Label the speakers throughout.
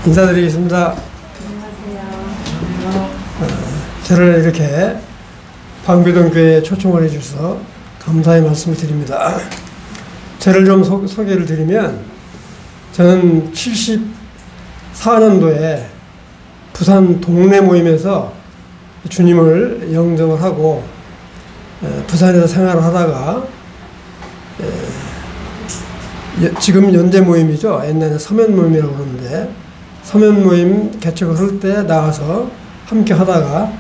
Speaker 1: 인사드리겠습니다.
Speaker 2: 안녕하세요.
Speaker 1: 저를 이렇게 방배동교회에 초청을 해주셔서 감사의 말씀을 드립니다. 저를 좀 소개를 드리면, 저는 74년도에 부산 동네 모임에서 주님을 영접을 하고 부산에서 생활을 하다가 지금 연대 모임이죠. 옛날에 서면 모임이라고 그러는데, 서면 모임 개척을 할 때 나와서 함께 하다가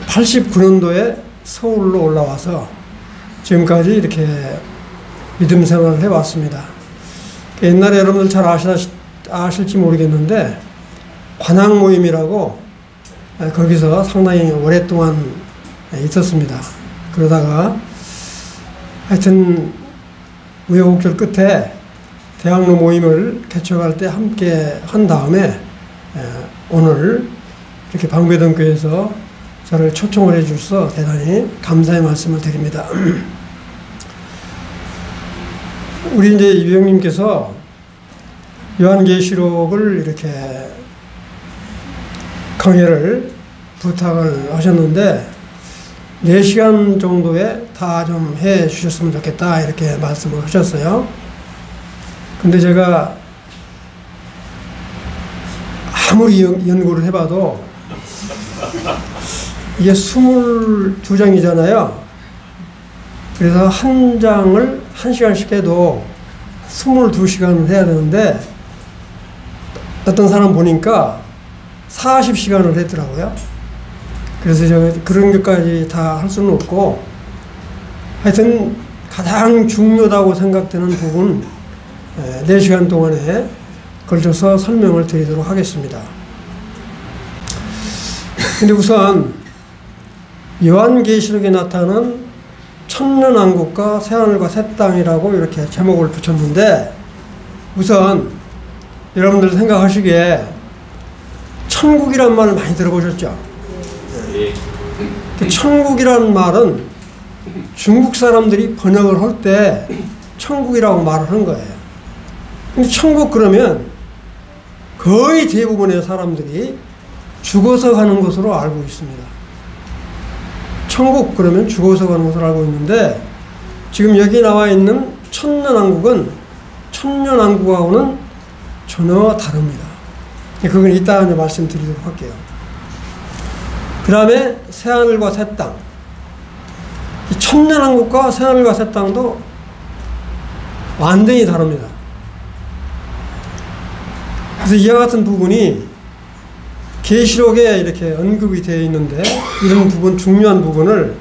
Speaker 1: 89년도에 서울로 올라와서 지금까지 이렇게 믿음 생활을 해왔습니다. 옛날에 여러분들 잘 아실지 모르겠는데, 관악 모임이라고 거기서 상당히 오랫동안 있었습니다. 그러다가 하여튼 우여곡절 끝에 대학로 모임을 개척할 때 함께 한 다음에 오늘 이렇게 방배동교회에서 저를 초청을 해 주셔서 대단히 감사의 말씀을 드립니다. 우리 이제 이병님께서 요한계시록을 이렇게 강의를 부탁을 하셨는데 4시간 정도에 다 좀 해 주셨으면 좋겠다 이렇게 말씀을 하셨어요. 근데 제가 아무리 연구를 해봐도 이게 22장이잖아요. 그래서 한 장을 1시간씩 해도 22시간을 해야 되는데, 어떤 사람 보니까 40시간을 했더라고요. 그래서 제가 그런 것까지 다 할 수는 없고, 하여튼 가장 중요하다고 생각되는 부분 4시간 동안에 걸쳐서 설명을 드리도록 하겠습니다. 근데 우선 요한계시록에 나타나는 천년왕국과 새하늘과 새 땅이라고 이렇게 제목을 붙였는데, 우선 여러분들 생각하시기에 천국이란 말을 많이 들어보셨죠? 천국이라는 말은 중국 사람들이 번역을 할 때 천국이라고 말을 한 거예요. 근데 천국 그러면 거의 대부분의 사람들이 죽어서 가는 것으로 알고 있습니다. 천국 그러면 죽어서 가는 것으로 알고 있는데, 지금 여기 나와 있는 천년왕국은 천년왕국하고는 전혀 다릅니다. 그건 이따 말씀드리도록 할게요. 그 다음에 새하늘과 새 땅. 이 천년왕국과 새하늘과 새 땅도 완전히 다릅니다. 그래서 이와 같은 부분이 계시록에 이렇게 언급이 되어 있는데, 이런 부분, 중요한 부분을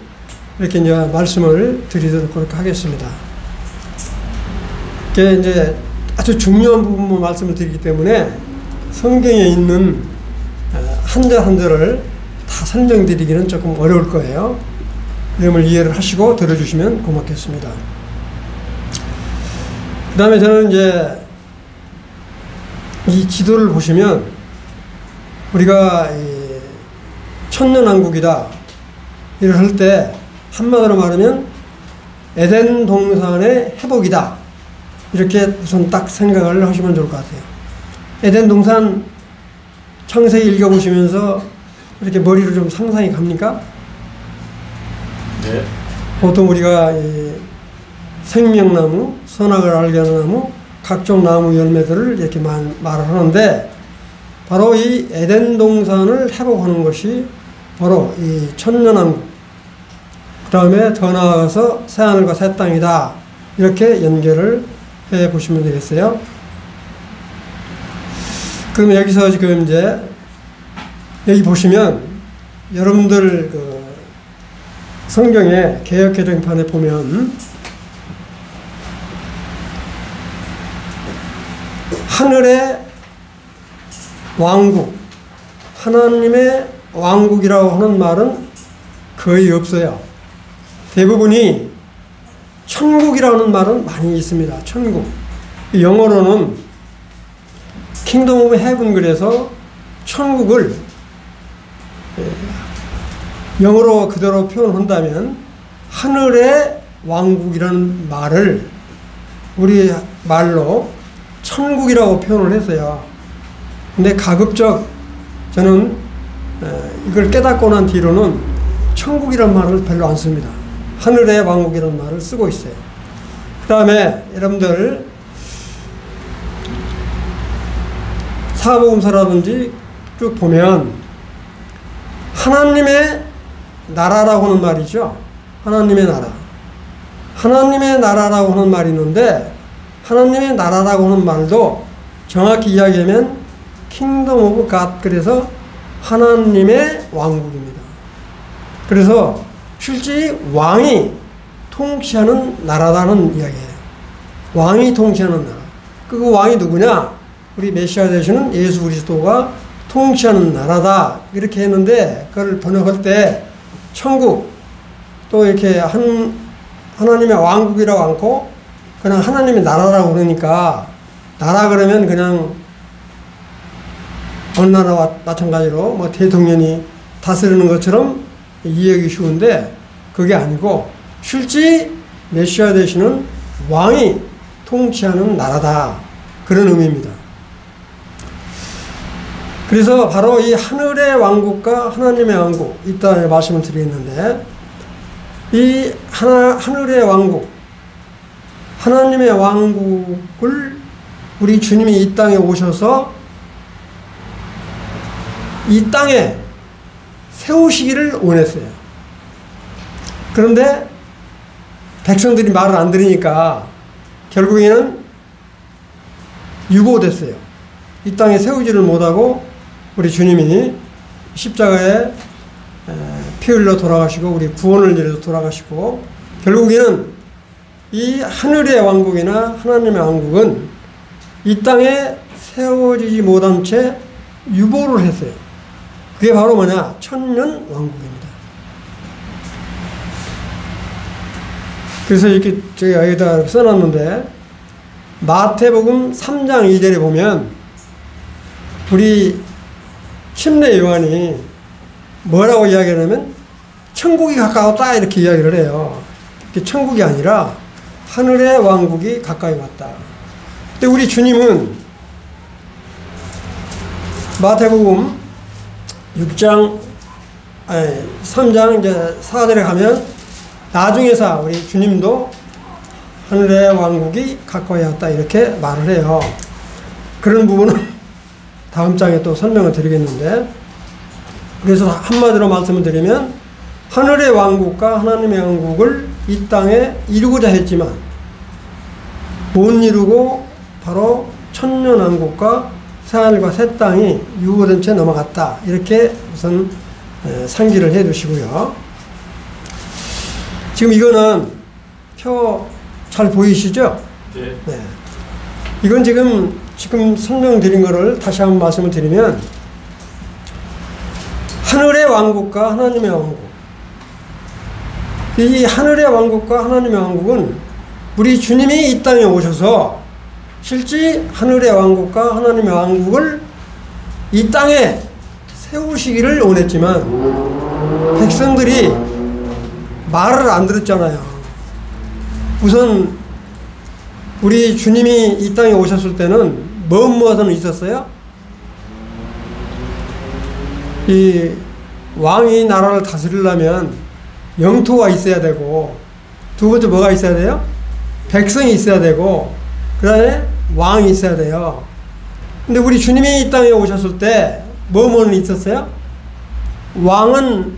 Speaker 1: 이렇게 이제 말씀을 드리도록 그렇게 하겠습니다. 이게 이제 아주 중요한 부분만 말씀을 드리기 때문에 성경에 있는 한 절 한 절을 다 설명드리기는 조금 어려울 거예요. 그럼을 이해를 하시고 들어주시면 고맙겠습니다. 그 다음에 저는 이제 이 지도를 보시면, 우리가 천년왕국이다 이를 할 때 한마디로 말하면 에덴 동산의 회복이다 이렇게 우선 딱 생각을 하시면 좋을 것 같아요. 에덴 동산 창세기 읽어보시면서 이렇게 머리로 좀 상상이 갑니까?
Speaker 2: 네.
Speaker 1: 보통 우리가 생명나무, 선악을 알게 하는 나무, 각종 나무 열매들을 이렇게 말을 하는데, 바로 이 에덴 동산을 회복하는 것이 바로 이 천년왕국, 그 다음에 더 나아가서 새하늘과 새 땅이다 이렇게 연결을 해 보시면 되겠어요. 그러면 여기서 지금 이제 여기 보시면 여러분들 그 성경의 개역개정판에 보면 하늘의 왕국, 하나님의 왕국이라고 하는 말은 거의 없어요. 대부분이 천국이라는 말은 많이 있습니다. 천국. 영어로는 킹덤 오브 헤븐, 그래서 천국을 영어로 그대로 표현한다면 하늘의 왕국이라는 말을 우리 말로 천국이라고 표현을 했어요. 근데 가급적 저는 이걸 깨닫고 난 뒤로는 천국이란 말을 별로 안 씁니다. 하늘의 왕국이라는 말을 쓰고 있어요. 그 다음에 여러분들 사복음서라든지 쭉 보면 하나님의 나라라고 하는 말이죠. 하나님의 나라. 하나님의 나라라고 하는 말이 있는데 하나님의 나라라고 하는 말도 정확히 이야기하면 킹덤 오브 갓, 그래서 하나님의 왕국입니다. 그래서 실제 왕이 통치하는 나라라는 이야기예요. 왕이 통치하는 나라. 그 왕이 누구냐? 우리 메시아 되시는 예수 그리스도가 통치하는 나라다, 이렇게 했는데 그걸 번역할 때 천국 또 이렇게 하나님의 왕국이라고 않고 그냥 하나님의 나라라고 그러니까, 나라 그러면 그냥 어느 나라와 마찬가지로 뭐 대통령이 다스리는 것처럼 이해하기 쉬운데 그게 아니고 실제 메시아 되시는 왕이 통치하는 나라다, 그런 의미입니다. 그래서 바로 이 하늘의 왕국과 하나님의 왕국, 이따 말씀을 드리겠는데, 이 하늘의 왕국, 하나님의 왕국을 우리 주님이 이 땅에 오셔서 이 땅에 세우시기를 원했어요. 그런데 백성들이 말을 안 들으니까 결국에는 유보됐어요. 이 땅에 세우지를 못하고 우리 주님이 십자가에 피 흘려 돌아가시고 우리 구원을 위해서 돌아가시고, 결국에는 이 하늘의 왕국이나 하나님의 왕국은 이 땅에 세워지지 못한 채 유보를 했어요. 그게 바로 뭐냐? 천년 왕국입니다. 그래서 이렇게 제가 여기다 써놨는데, 마태복음 3장 2절에 보면 우리 침례 요한이 뭐라고 이야기하냐면 천국이 가까웠다, 이렇게 이야기를 해요. 천국이 아니라 하늘의 왕국이 가까이 왔다. 근데 우리 주님은 마태복음 3장 이제 4절에 가면 나중에서 우리 주님도 하늘의 왕국이 가까이 왔다, 이렇게 말을 해요. 그런 부분은 다음 장에 또 설명을 드리겠는데, 그래서 한마디로 말씀을 드리면 하늘의 왕국과 하나님의 왕국을 이 땅에 이루고자 했지만 못 이루고 바로 천년 왕국과 새하늘과 새 땅이 유보된 채 넘어갔다, 이렇게 우선 상기를 해 두시고요. 지금 이거는 표 잘 보이시죠? 네. 이건 지금 설명드린 거를 다시 한번 말씀을 드리면, 하늘의 왕국과 하나님의 왕국, 이 하늘의 왕국과 하나님의 왕국은 우리 주님이 이 땅에 오셔서 실제 하늘의 왕국과 하나님의 왕국을 이 땅에 세우시기를 원했지만 백성들이 말을 안 들었잖아요. 우선 우리 주님이 이 땅에 오셨을 때는 무엇은 있었어요? 이 왕이 나라를 다스리려면 영토가 있어야 되고, 두 번째 뭐가 있어야 돼요? 백성이 있어야 되고, 그 다음에 왕이 있어야 돼요. 근데 우리 주님이 이 땅에 오셨을 때 뭐는 있었어요? 왕은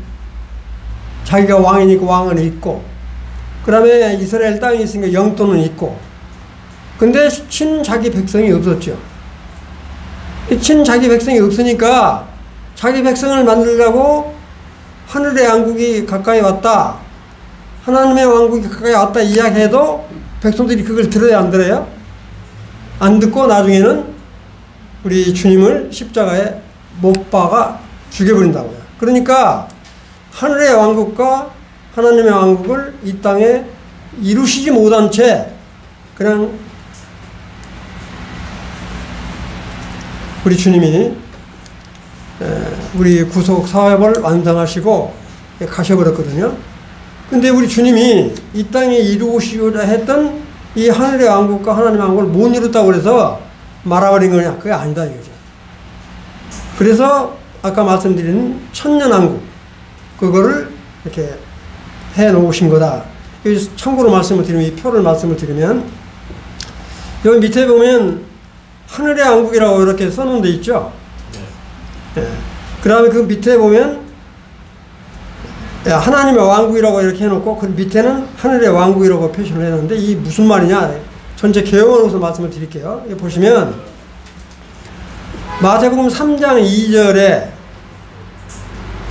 Speaker 1: 자기가 왕이니까 왕은 있고, 그 다음에 이스라엘 땅이 있으니까 영토는 있고, 근데 친자기 백성이 없었죠. 친자기 백성이 없으니까 자기 백성을 만들려고 하늘의 왕국이 가까이 왔다, 하나님의 왕국이 가까이 왔다 이야기해도 백성들이 그걸 들어야 안 들어요? 안 듣고 나중에는 우리 주님을 십자가에 못 박아 죽여버린다고요. 그러니까 하늘의 왕국과 하나님의 왕국을 이 땅에 이루시지 못한 채 그냥 우리 주님이 우리 구속 사업을 완성하시고 가셔버렸거든요. 근데 우리 주님이 이 땅에 이루시고자 했던 이 하늘의 왕국과 하나님의 왕국을 못 이뤘다고 그래서 말아버린 거냐? 그게 아니다 이거죠. 그래서 아까 말씀드린 천년왕국 그거를 이렇게 해 놓으신 거다. 참고로 말씀을 드리면, 이 표를 말씀을 드리면, 여기 밑에 보면 하늘의 왕국이라고 이렇게 써놓은 데 있죠. 예. 그 다음에 그 밑에 보면 하나님의 왕국이라고 이렇게 해놓고 그 밑에는 하늘의 왕국이라고 표시를 해놨는데, 이 무슨 말이냐, 전체 개혁으로서 말씀을 드릴게요. 여기 보시면 마태복음 3장 2절에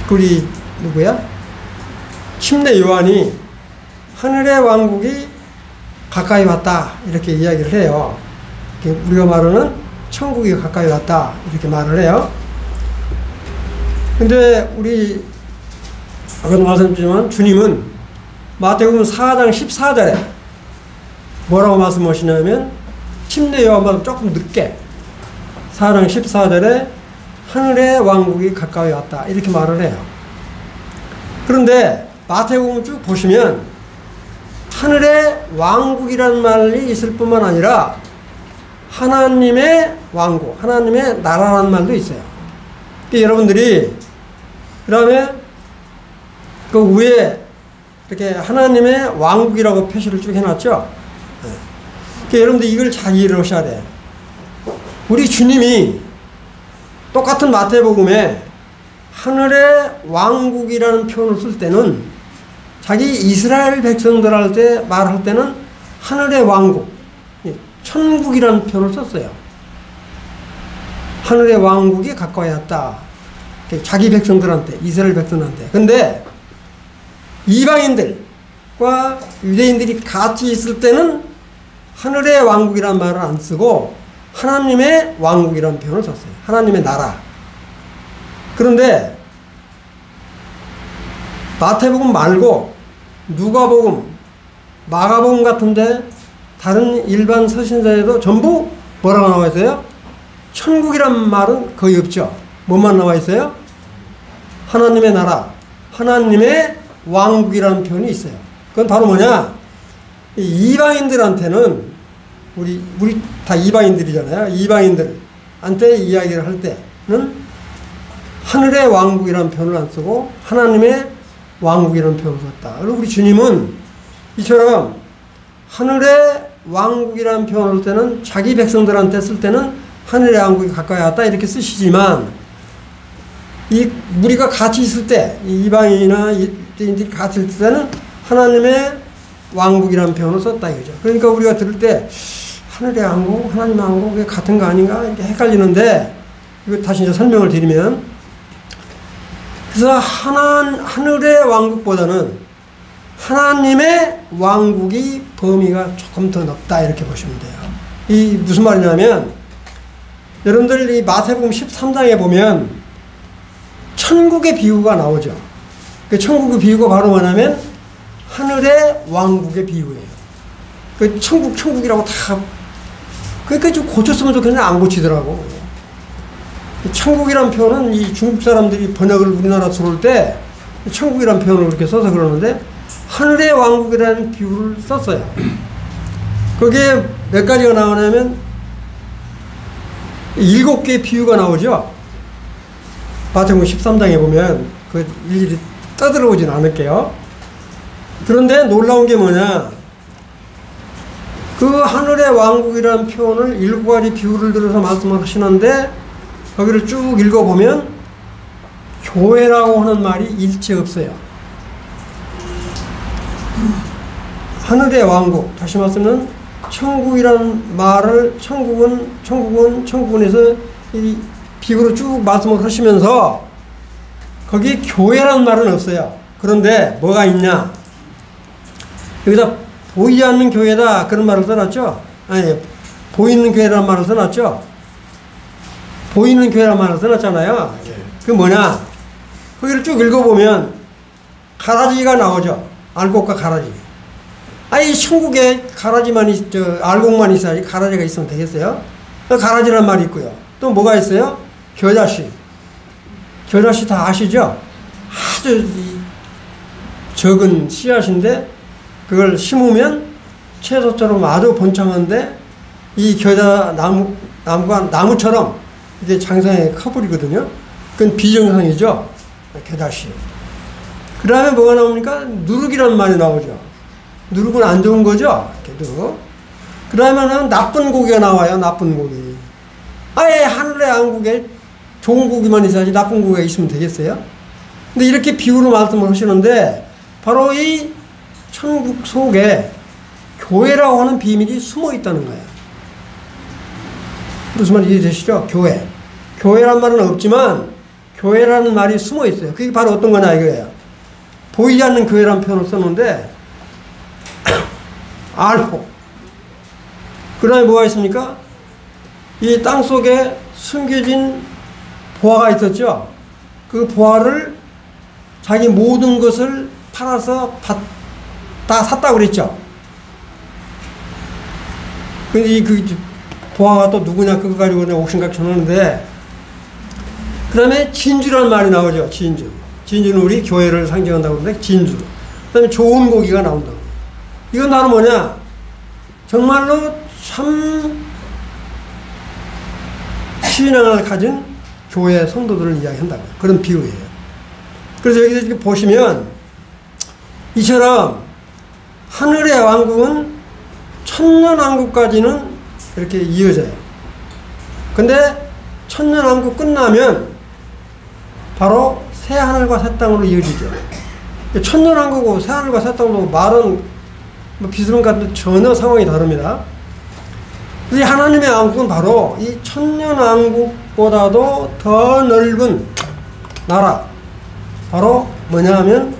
Speaker 1: 우리 누구야? 침례 요한이 하늘의 왕국이 가까이 왔다 이렇게 이야기를 해요. 우리가 말하는 천국이 가까이 왔다 이렇게 말을 해요. 근데 우리 아까도 말씀드렸지만 주님은 마태복음 4장 14절에 뭐라고 말씀하시냐면, 침례 요한보다 조금 늦게 4장 14절에 하늘의 왕국이 가까이 왔다 이렇게 말을 해요. 그런데 마태복음 쭉 보시면 하늘의 왕국이라는 말이 있을 뿐만 아니라 하나님의 왕국, 하나님의 나라라는 말도 있어요. 여러분들이 그 다음에 그 위에 이렇게 하나님의 왕국이라고 표시를 쭉 해놨죠. 그러니까 여러분들 이걸 잘 이해를 하셔야 돼. 우리 주님이 똑같은 마태복음에 하늘의 왕국이라는 표현을 쓸 때는 자기 이스라엘 백성들할 때 말할 때는 하늘의 왕국, 천국이라는 표현을 썼어요. 하늘의 왕국이 가까이 왔다. 자기 백성들한테, 이스라엘 백성한테. 근데 이방인들과 유대인들이 같이 있을 때는 하늘의 왕국이라는 말을 안 쓰고 하나님의 왕국이라는 표현을 썼어요. 하나님의 나라. 그런데 마태복음 말고 누가복음, 마가복음 같은데 다른 일반 서신서에도 전부 뭐라고 나와 있어요? 천국이란 말은 거의 없죠. 뭐만 나와 있어요? 하나님의 나라, 하나님의 왕국이라는 표현이 있어요. 그건 바로 뭐냐? 이방인들한테는 우리 다 이방인들이잖아요. 이방인들한테 이야기를 할 때는 하늘의 왕국이라는 표현을 안 쓰고 하나님의 왕국이라는 표현을 썼다. 그리고 우리 주님은 이처럼 하늘의 왕국이라는 표현을 쓸 때는 자기 백성들한테 쓸 때는 하늘의 왕국이 가까이 왔다 이렇게 쓰시지만, 이 우리가 같이 있을 때, 이방인이나 유대인들이 같이 있을 때는 하나님의 왕국이라는 표현을 썼다 이거죠. 그러니까 우리가 들을 때 하늘의 왕국, 하나님의 왕국 왜 같은 거 아닌가 이렇게 헷갈리는데, 이거 다시 이제 설명을 드리면, 그래서 하늘의 왕국보다는 하나님의 왕국이 범위가 조금 더 넓다 이렇게 보시면 돼요. 이 무슨 말이냐면, 여러분들 이 마태복음 13장에 보면 천국의 비유가 나오죠. 그 천국의 비유가 바로 뭐냐면 하늘의 왕국의 비유예요. 그 천국이라고 다, 그러니까 좀 고쳤으면 좋겠는데 안 고치더라고. 천국이란 표현은 이 중국 사람들이 번역을 우리나라 들어올 때 천국이란 표현을 그렇게 써서 그러는데, 하늘의 왕국이라는 비유를 썼어요. 거기에 몇 가지가 나오냐면 7개의 비유가 나오죠. 마태복음 13장에 보면 그 일일이 떠들어오진 않을게요. 그런데 놀라운 게 뭐냐, 그 하늘의 왕국이라는 표현을 7가지 비유를 들어서 말씀을 하시는데, 거기를 쭉 읽어보면 교회라고 하는 말이 일체 없어요. 하늘의 왕국, 다시 말씀은 천국이라는 말을 천국은에서 이 비유로 쭉 말씀을 하시면서 거기에 교회라는 말은 없어요. 그런데 뭐가 있냐, 여기다 보이지 않는 교회다 그런 말을 써놨죠. 아니, 보이는 교회라는 말을 써놨죠. 보이는 교회라는 말을 써놨잖아요. 그게 뭐냐, 거기를 쭉 읽어보면 가라지가 나오죠. 알곡과 가라지. 아니, 천국에 가라지만 알곡만 있어야지 가라지가 있으면 되겠어요? 가라지란 말이 있고요. 또 뭐가 있어요? 겨자씨. 겨자씨 다 아시죠? 아주 적은 씨앗인데 그걸 심으면 채소처럼 아주 번창한데, 이 겨자 나무가 나무처럼 이게 장상에 커버리거든요. 그건 비정상이죠. 개다시. 그 다음에 뭐가 나옵니까? 누룩이란 말이 나오죠. 누룩은 안 좋은 거죠. 누룩. 그 다음에는 나쁜 고기가 나와요. 나쁜 고기. 아예 하늘의 왕국에 좋은 고기만 있어야지 나쁜 고기가 있으면 되겠어요? 근데 이렇게 비유로 말씀을 하시는데 바로 이 천국 속에 교회라고 하는 비밀이 숨어 있다는 거예요. 무슨 말인지 이해되시죠? 교회. 교회란 말은 없지만 교회라는 말이 숨어 있어요. 그게 바로 어떤 거냐 이거예요. 보이지 않는 교회라는 표현을 썼는데 알포. 그 다음에 뭐가 있습니까? 이 땅 속에 숨겨진 보화가 있었죠. 그 보화를 자기 모든 것을 팔아서 다 샀다고 그랬죠. 근데 그 보화가 또 누구냐 그거 가지고 내가 옥신각 전하는데 그 다음에 진주라는 말이 나오죠. 진주. 진주는 우리 교회를 상징한다고 하는데 진주. 그 다음에 좋은 고기가 나온다고. 이건 바로 뭐냐? 정말로 참 신앙을 가진 교회 성도들을 이야기한다고. 그런 비유예요. 그래서 여기서 이렇게 보시면 이처럼 하늘의 왕국은 천년왕국까지는 이렇게 이어져요. 근데 천년왕국 끝나면 바로 새하늘과 새 땅으로 이어지죠. 천년왕국하고 새하늘과 새 땅으로 말은 뭐 비슷한 것 같은데 전혀 상황이 다릅니다. 이 하나님의 왕국은 바로 이 천년왕국보다도 더 넓은 나라, 바로 뭐냐 하면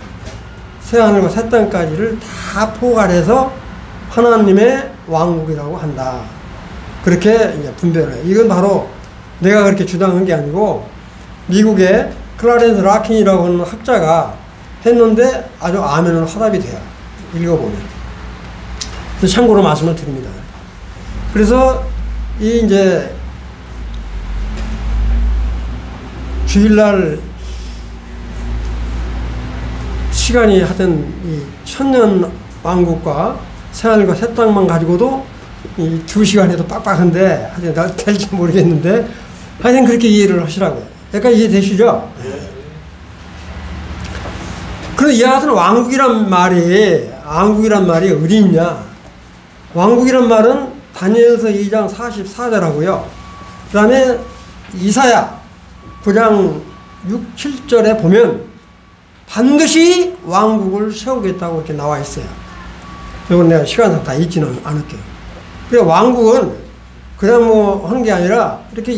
Speaker 1: 새하늘과 새 땅까지를 다 포괄해서 하나님의 왕국이라고 한다. 그렇게 이제 분별을 해요. 이건 바로 내가 그렇게 주장한 게 아니고 미국의 클라렌스 라킨이라고 하는 학자가 했는데 아주 아멘으로 화답이 돼요. 읽어보면. 참고로 말씀을 드립니다. 그래서 이 이제 주일날 시간이 하여튼 이 천년 왕국과 새하늘과 새 땅만 가지고도 이 2시간에도 빡빡한데 하여튼 나 될지 모르겠는데 하여튼 그렇게 이해를 하시라고요. 약간 이해되시죠? 그럼 이 같은 왕국이란 말이 어디 있냐? 왕국이란 말은 다니엘서 2장 44절하고요. 그 다음에 이사야 9장 6, 7절에 보면 반드시 왕국을 세우겠다고 이렇게 나와 있어요. 이건 내가 시간상 다 읽지는 않을게요. 그래 왕국은 그냥 뭐 하는 게 아니라 이렇게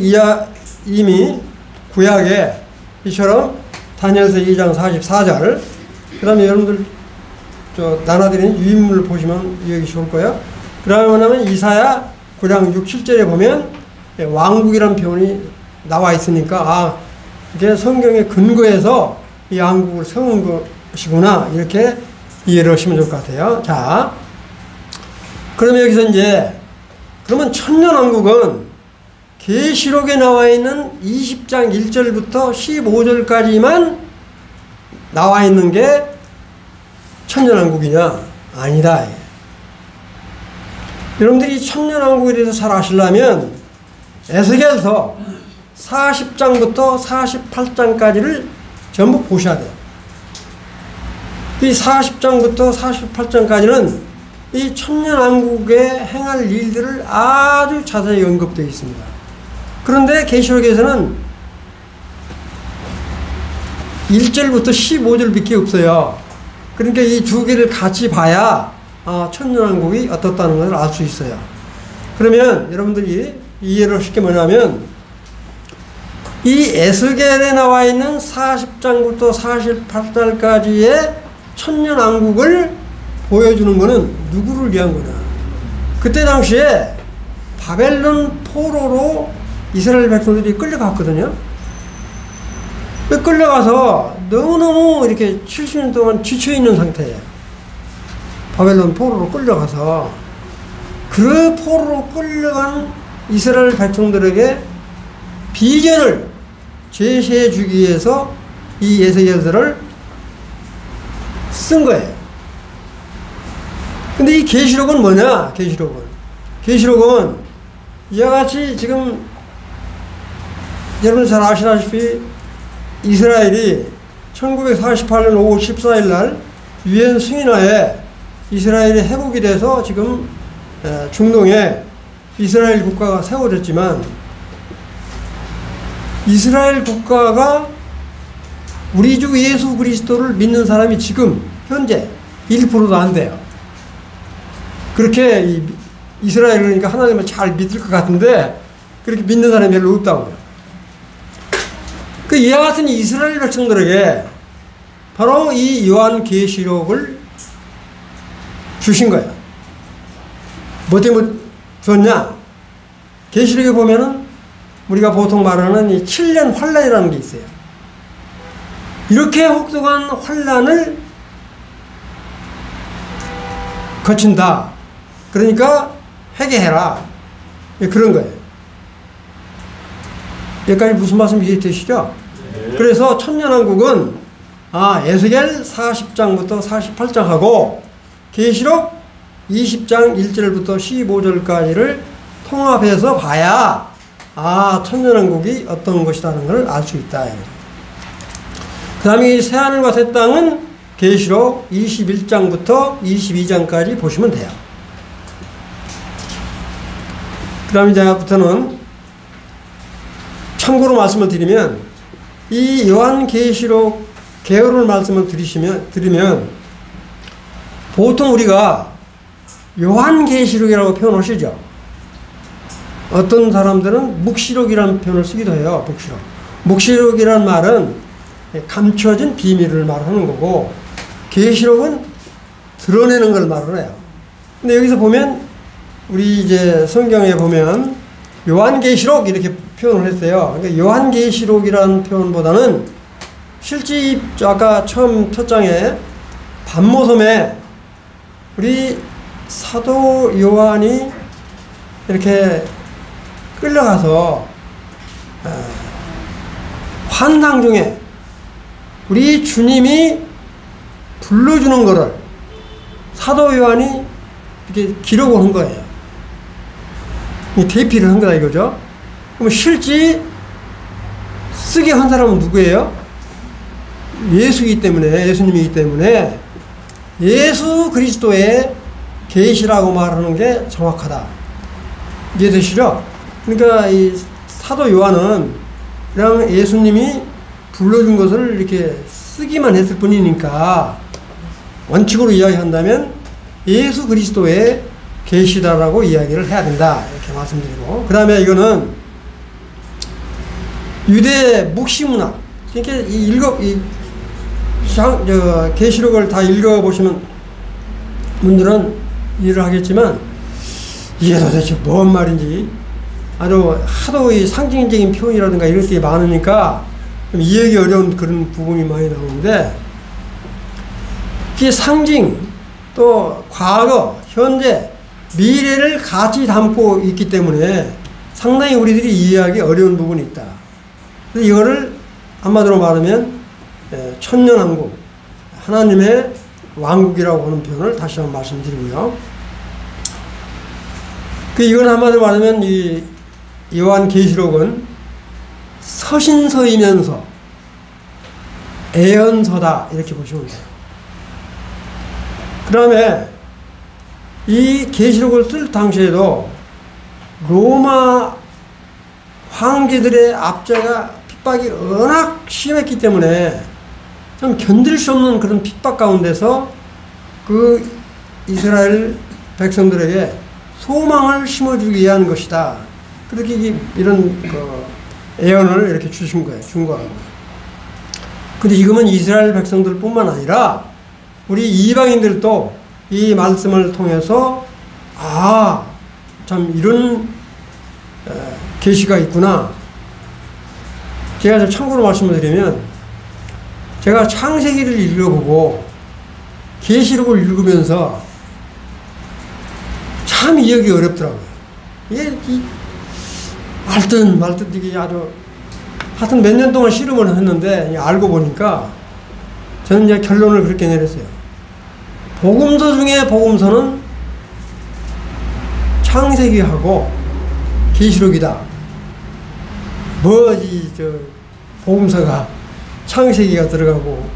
Speaker 1: 이미 구약에 이처럼 다니엘서 2장 44절 그 다음에 여러분들 나눠드린 유인물을 보시면 여기 좋을 거예요. 그 다음에 뭐냐면 이사야 9장 6, 7절에 보면 왕국이라는 표현이 나와 있으니까 이게 성경에 근거해서 이 왕국을 세운 것이구나 이렇게 이해를 하시면 좋을 것 같아요. 자, 그러면 여기서 이제 그러면 천년왕국은 계시록에 나와 있는 20장 1절부터 15절까지만 나와 있는 게 천년왕국이냐? 아니다. 여러분들이 천년왕국에 대해서 잘 아시려면 에스겔서 40장부터 48장까지를 전부 보셔야 돼요. 이 40장부터 48장까지는 이 천년왕국에 행할 일들을 아주 자세히 언급되어 있습니다. 그런데 계시록에서는 1절부터 15절밖에 없어요. 그러니까 이 두 개를 같이 봐야 천년왕국이 어떻다는 것을 알 수 있어요. 그러면 여러분들이 이해를 하실 게 뭐냐면 이 에스겔에 나와 있는 40장부터 48장까지의 천년왕국을 보여주는 것은 누구를 위한 거냐. 그때 당시에 바벨론 포로로 이스라엘 백성들이 끌려갔거든요. 끌려가서 너무너무 이렇게 70년 동안 지쳐있는 상태예요. 바벨론 포로로 끌려가서 그 포로로 끌려간 이스라엘 백성들에게 비전을 제시해 주기 위해서 이 에스겔서를 쓴 거예요. 근데 이 계시록은 뭐냐? 계시록은 이와 같이 지금 여러분 잘 아시다시피 이스라엘이 1948년 5월 14일 날 유엔 승인하에 이스라엘이 회복이 돼서 지금 중동에 이스라엘 국가가 세워졌지만 이스라엘 국가가 우리 주 예수 그리스도를 믿는 사람이 지금 현재 1%도 안 돼요. 그렇게 이스라엘 그러니까 하나님을 잘 믿을 것 같은데 그렇게 믿는 사람이 별로 없다고요. 그 이와 같은 이스라엘 백성들에게 바로 이 요한계시록을 주신 거예요. 뭐 때문에 줬냐? 계시록에 보면은 우리가 보통 말하는 이 7년 환란이라는 게 있어요. 이렇게 혹독한 환란을 거친다. 그러니까 회개해라. 그런 거예요. 여기까지 무슨 말씀 이해되시죠?
Speaker 2: 네.
Speaker 1: 그래서 천년왕국은 에스겔 40장부터 48장하고 계시록 20장 1절부터 15절까지를 통합해서 봐야 천년왕국이 어떤 것이라는 걸 알 수 있다. 그 다음에 이 새하늘과 새 땅은 계시록 21장부터 22장까지 보시면 돼요. 그 다음에 이제부터는 참고로 말씀을 드리면 이 요한계시록 개요를 말씀을 드리면 보통 우리가 요한계시록이라고 표현하시죠. 어떤 사람들은 묵시록이라는 표현을 쓰기도 해요. 묵시록. 묵시록이라는 말은 감춰진 비밀을 말하는 거고 계시록은 드러내는 걸 말을 해요. 근데 여기서 보면 우리 이제 성경에 보면 요한계시록 이렇게 표현을 했어요. 그러니까 요한계시록이라는 표현보다는 실제 아까 처음 첫 장에 반모섬에 우리 사도 요한이 이렇게 끌려가서 환상 중에 우리 주님이 불러주는 거를 사도 요한이 이렇게 기록을 한 거예요. 대피를 한 거다 이거죠. 그럼 실제 쓰게 한 사람은 누구예요? 예수이기 때문에, 예수님이기 때문에 예수 그리스도의 계시라고 말하는 게 정확하다. 이해되시죠? 그러니까 이 사도 요한은 그냥 예수님이 불러준 것을 이렇게 쓰기만 했을 뿐이니까 원칙으로 이야기한다면 예수 그리스도의 계시다라고 이야기를 해야 된다. 이렇게 말씀드리고. 그 다음에 이거는 유대 묵시문학. 그러니까 계시록을 다 읽어보시는 분들은 이해를 하겠지만 이게 도대체 뭔 말인지 하도 이 상징적인 표현이라든가 이런 것들이 많으니까 좀 이해하기 어려운 그런 부분이 많이 나오는데 이게 상징 또 과거, 현재, 미래를 같이 담고 있기 때문에 상당히 우리들이 이해하기 어려운 부분이 있다. 그래서 이거를 한마디로 말하면 천년왕국, 하나님의 왕국이라고 하는 표현을 다시 한번 말씀드리고요. 이건 한마디로 말하면 이 요한계시록은 서신서이면서 애언서다 이렇게 보시면 돼요. 그 다음에 이 계시록을 쓸 당시에도 로마 황제들의 압제가 핍박이 워낙 심했기 때문에 좀 견딜 수 없는 그런 핍박 가운데서 그 이스라엘 백성들에게 소망을 심어주기 위한 것이다. 그렇게 이런 애언을 이렇게 준 거라고. 근데 지금은 이스라엘 백성들 뿐만 아니라 우리 이방인들도 이 말씀을 통해서 참 이런 계시가 있구나. 제가 좀 참고로 말씀을 드리면 제가 창세기를 읽어보고 계시록을 읽으면서 참 이해하기 어렵더라고요. 이게 알듯 말듯 이게 아주 하여튼 몇 년 동안 실험을 했는데 알고 보니까 저는 이제 결론을 그렇게 내렸어요. 복음서 중에 복음서는 창세기하고 계시록이다. 복음서가 창세기가 들어가고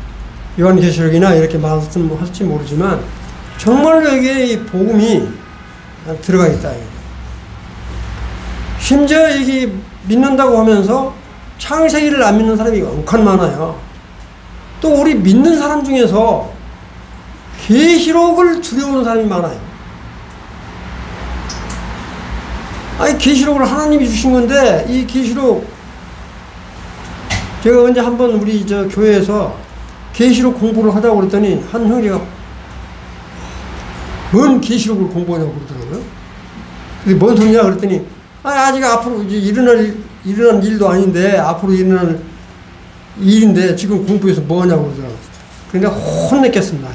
Speaker 1: 요한계시록이나 이렇게 말씀할지 모르지만 정말로 여기에 이 복음이 들어가 있다. 심지어 이게 믿는다고 하면서 창세기를 안 믿는 사람이 엄청 많아요. 또 우리 믿는 사람 중에서 계시록을 두려워하는 사람이 많아요. 아니, 계시록을 하나님이 주신 건데, 이 계시록, 제가 언제 한번 우리 교회에서 계시록 공부를 하자고 그랬더니, 한 형제가, 뭔 계시록을 공부하냐고 그러더라고요. 그래서 뭔 소리냐 그랬더니, 아직 앞으로 이제 일어날 일도 아닌데, 앞으로 일어날 일인데, 지금 공부해서 뭐 하냐고 그러더라고요. 그러니까 혼냈겠습니다.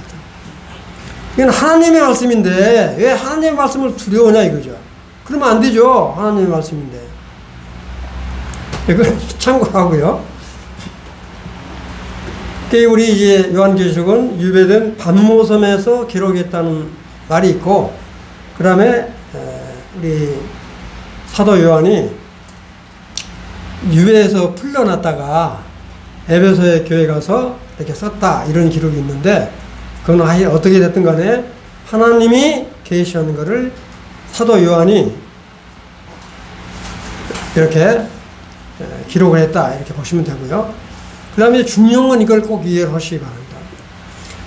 Speaker 1: 이건 하나님의 말씀인데, 왜 하나님의 말씀을 두려워하냐 이거죠. 그러면 안 되죠. 하나님의 말씀인데. 이걸 참고하고요. 우리 이제 요한계시록은 유배된 반모섬에서 기록했다는 말이 있고, 그 다음에 우리 사도 요한이 유배에서 풀려났다가 에베소의 교회 가서 이렇게 썼다, 이런 기록이 있는데, 그건 아예 어떻게 됐든 간에 하나님이 계시하는 것을 사도 요한이 이렇게 기록을 했다, 이렇게 보시면 되고요. 그 다음에 중요한 건 이걸 꼭 이해를 하시기 바랍니다.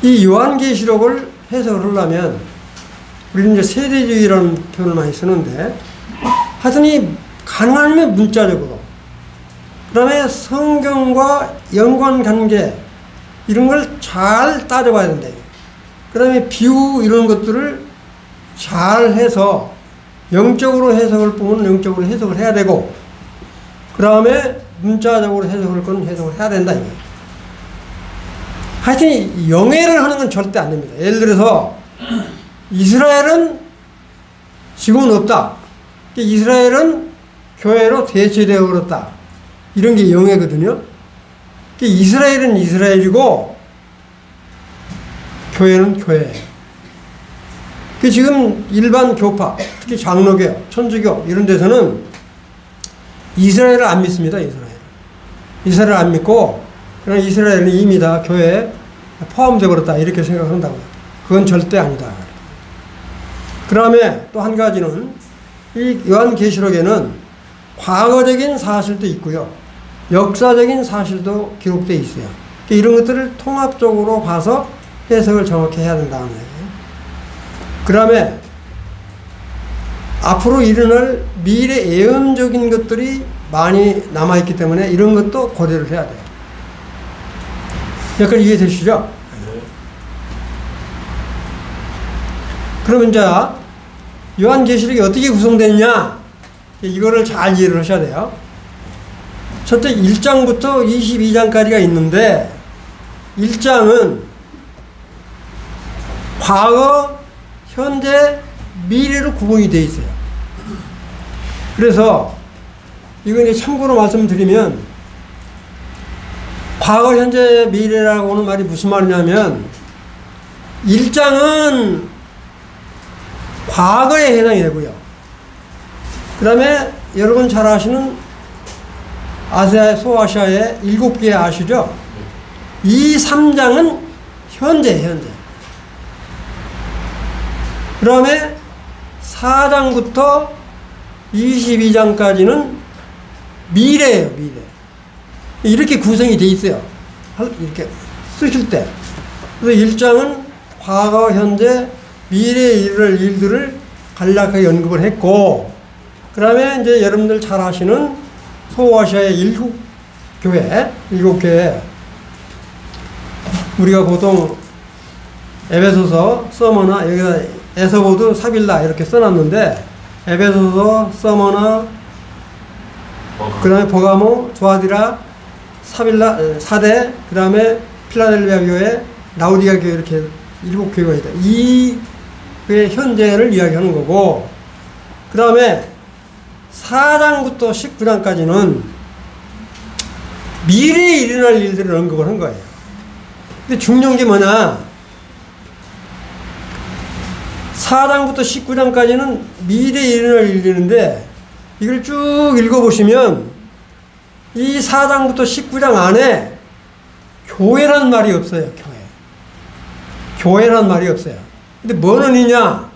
Speaker 1: 이 요한계시록을 해석을 하려면 우리는 이제 세대주의라는 표현을 많이 쓰는데, 하여튼 이 가능하면 문자적으로, 그 다음에 성경과 연관관계 이런 걸 잘 따져봐야 된다. 그 다음에 비유 이런 것들을 잘 해서 영적으로 해석을 보면 영적으로 해석을 해야 되고, 그 다음에 문자적으로 해석을 건 해석을 해야 된다. 이거. 하여튼 영해를 하는 건 절대 안 됩니다. 예를 들어서 이스라엘은 지금은 없다. 이스라엘은 교회로 대체되어 버렸다. 이런 게 영해거든요. 이스라엘은 이스라엘이고 교회는 교회예요. 지금 일반 교파, 특히 장로교, 천주교 이런 데서는 이스라엘을 안 믿습니다. 이스라엘을 안 믿고 그냥 이스라엘은 이미 다 교회에 포함되어 버렸다, 이렇게 생각한다고요. 그건 절대 아니다. 그 다음에 또 한 가지는 이 요한계시록에는 과거적인 사실도 있고요, 역사적인 사실도 기록되어 있어요. 이런 것들을 통합적으로 봐서 해석을 정확히 해야 된다는 거예요. 그 다음에 앞으로 일어날 미래 예언적인 것들이 많이 남아있기 때문에 이런 것도 고려를 해야 돼요. 약간 이해되시죠? 그러면 이제 요한계시록이 어떻게 구성됐냐, 이거를 잘 이해를 하셔야 돼요. 첫째 1장부터 22장까지가 있는데, 1장은 과거, 현재, 미래로 구분이 되어 있어요. 그래서 이거 이제 참고로 말씀드리면, 과거, 현재, 미래라고 하는 말이 무슨 말이냐면, 1장은 과거에 해당이 되고요. 그 다음에 여러분 잘 아시는 아시아, 소아시아의 7개 아시죠? 이 3장은 현재. 그 다음에 4장부터 22장까지는 미래예요, 미래. 이렇게 구성이 돼 있어요. 이렇게 쓰실 때. 그래서 1장은 과거, 현재, 미래에 이를 일들을 간략하게 언급을 했고, 그 다음에 이제 여러분들 잘 아시는 소아시아의 7교회, 우리가 보통 에베소서, 서머나, 여기다 에서보드, 사빌라 이렇게 써놨는데, 에베소서, 서머나, 그 다음에 버가모, 조아디라, 사빌라, 사대, 그 다음에 필라델비아 교회, 라우디아 교회, 이렇게 7교회가 있다. 이 교회 현재를 이야기하는 거고, 그 다음에 4장부터 19장까지는 미래에 일어날 일들을 언급을 한 거예요. 근데 중요한 게 뭐냐, 4장부터 19장까지는 미래에 일어날 일들인데, 이걸 쭉 읽어보시면 이 4장부터 19장 안에 교회란 말이 없어요. 교회란 말이 없어요. 근데 뭔 의미냐?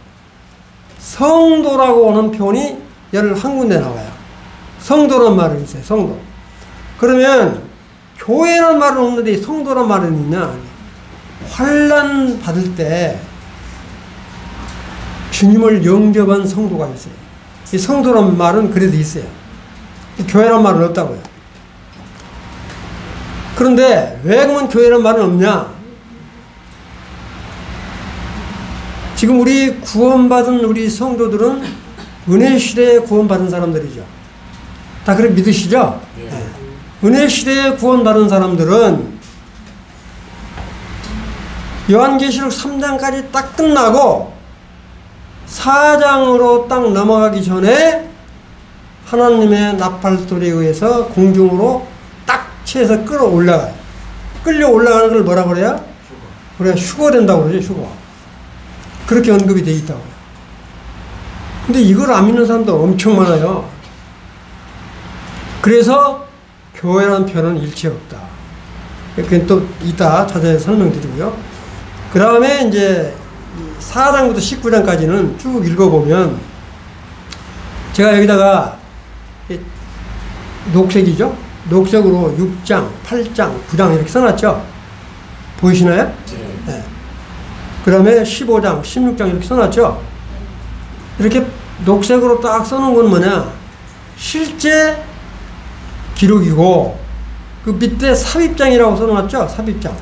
Speaker 1: 성도라고 하는 표현이 11군데 나와요. 성도란 말은 있어요. 성도. 그러면 교회란 말은 없는데 성도란 말은 있냐? 환난 받을 때 주님을 영접한 성도가 있어요. 이 성도란 말은 그래도 있어요. 교회란 말은 없다고요. 그런데 왜 그러면 교회란 말은 없냐? 지금 우리 구원받은 우리 성도들은 은혜 시대에 구원받은 사람들이죠. 다 그렇게 믿으시죠? 네. 은혜 시대에 구원받은 사람들은 요한계시록 3장까지 딱 끝나고 4장으로 딱 넘어가기 전에 하나님의 나팔소리에 의해서 공중으로 딱 채서 끌어올라가요. 끌려 올라가는 걸 뭐라 그래요? 그래, 휴거된다고 그러죠, 휴거. 그렇게 언급이 되어 있다고요. 근데 이걸 안 믿는 사람도 엄청 많아요. 그래서 교회라는 표현은 일체 없다. 그건 또 이따 자세히 설명드리고요. 그 다음에 이제 4장부터 19장까지는 쭉 읽어보면 제가 여기다가 녹색이죠? 녹색으로 6장, 8장, 9장 이렇게 써놨죠? 보이시나요? 네. 그 다음에 15장, 16장 이렇게 써놨죠? 이렇게 녹색으로 딱 써놓은 건 뭐냐? 실제 기록이고, 그 밑에 삽입장이라고 써놓았죠? 삽입장.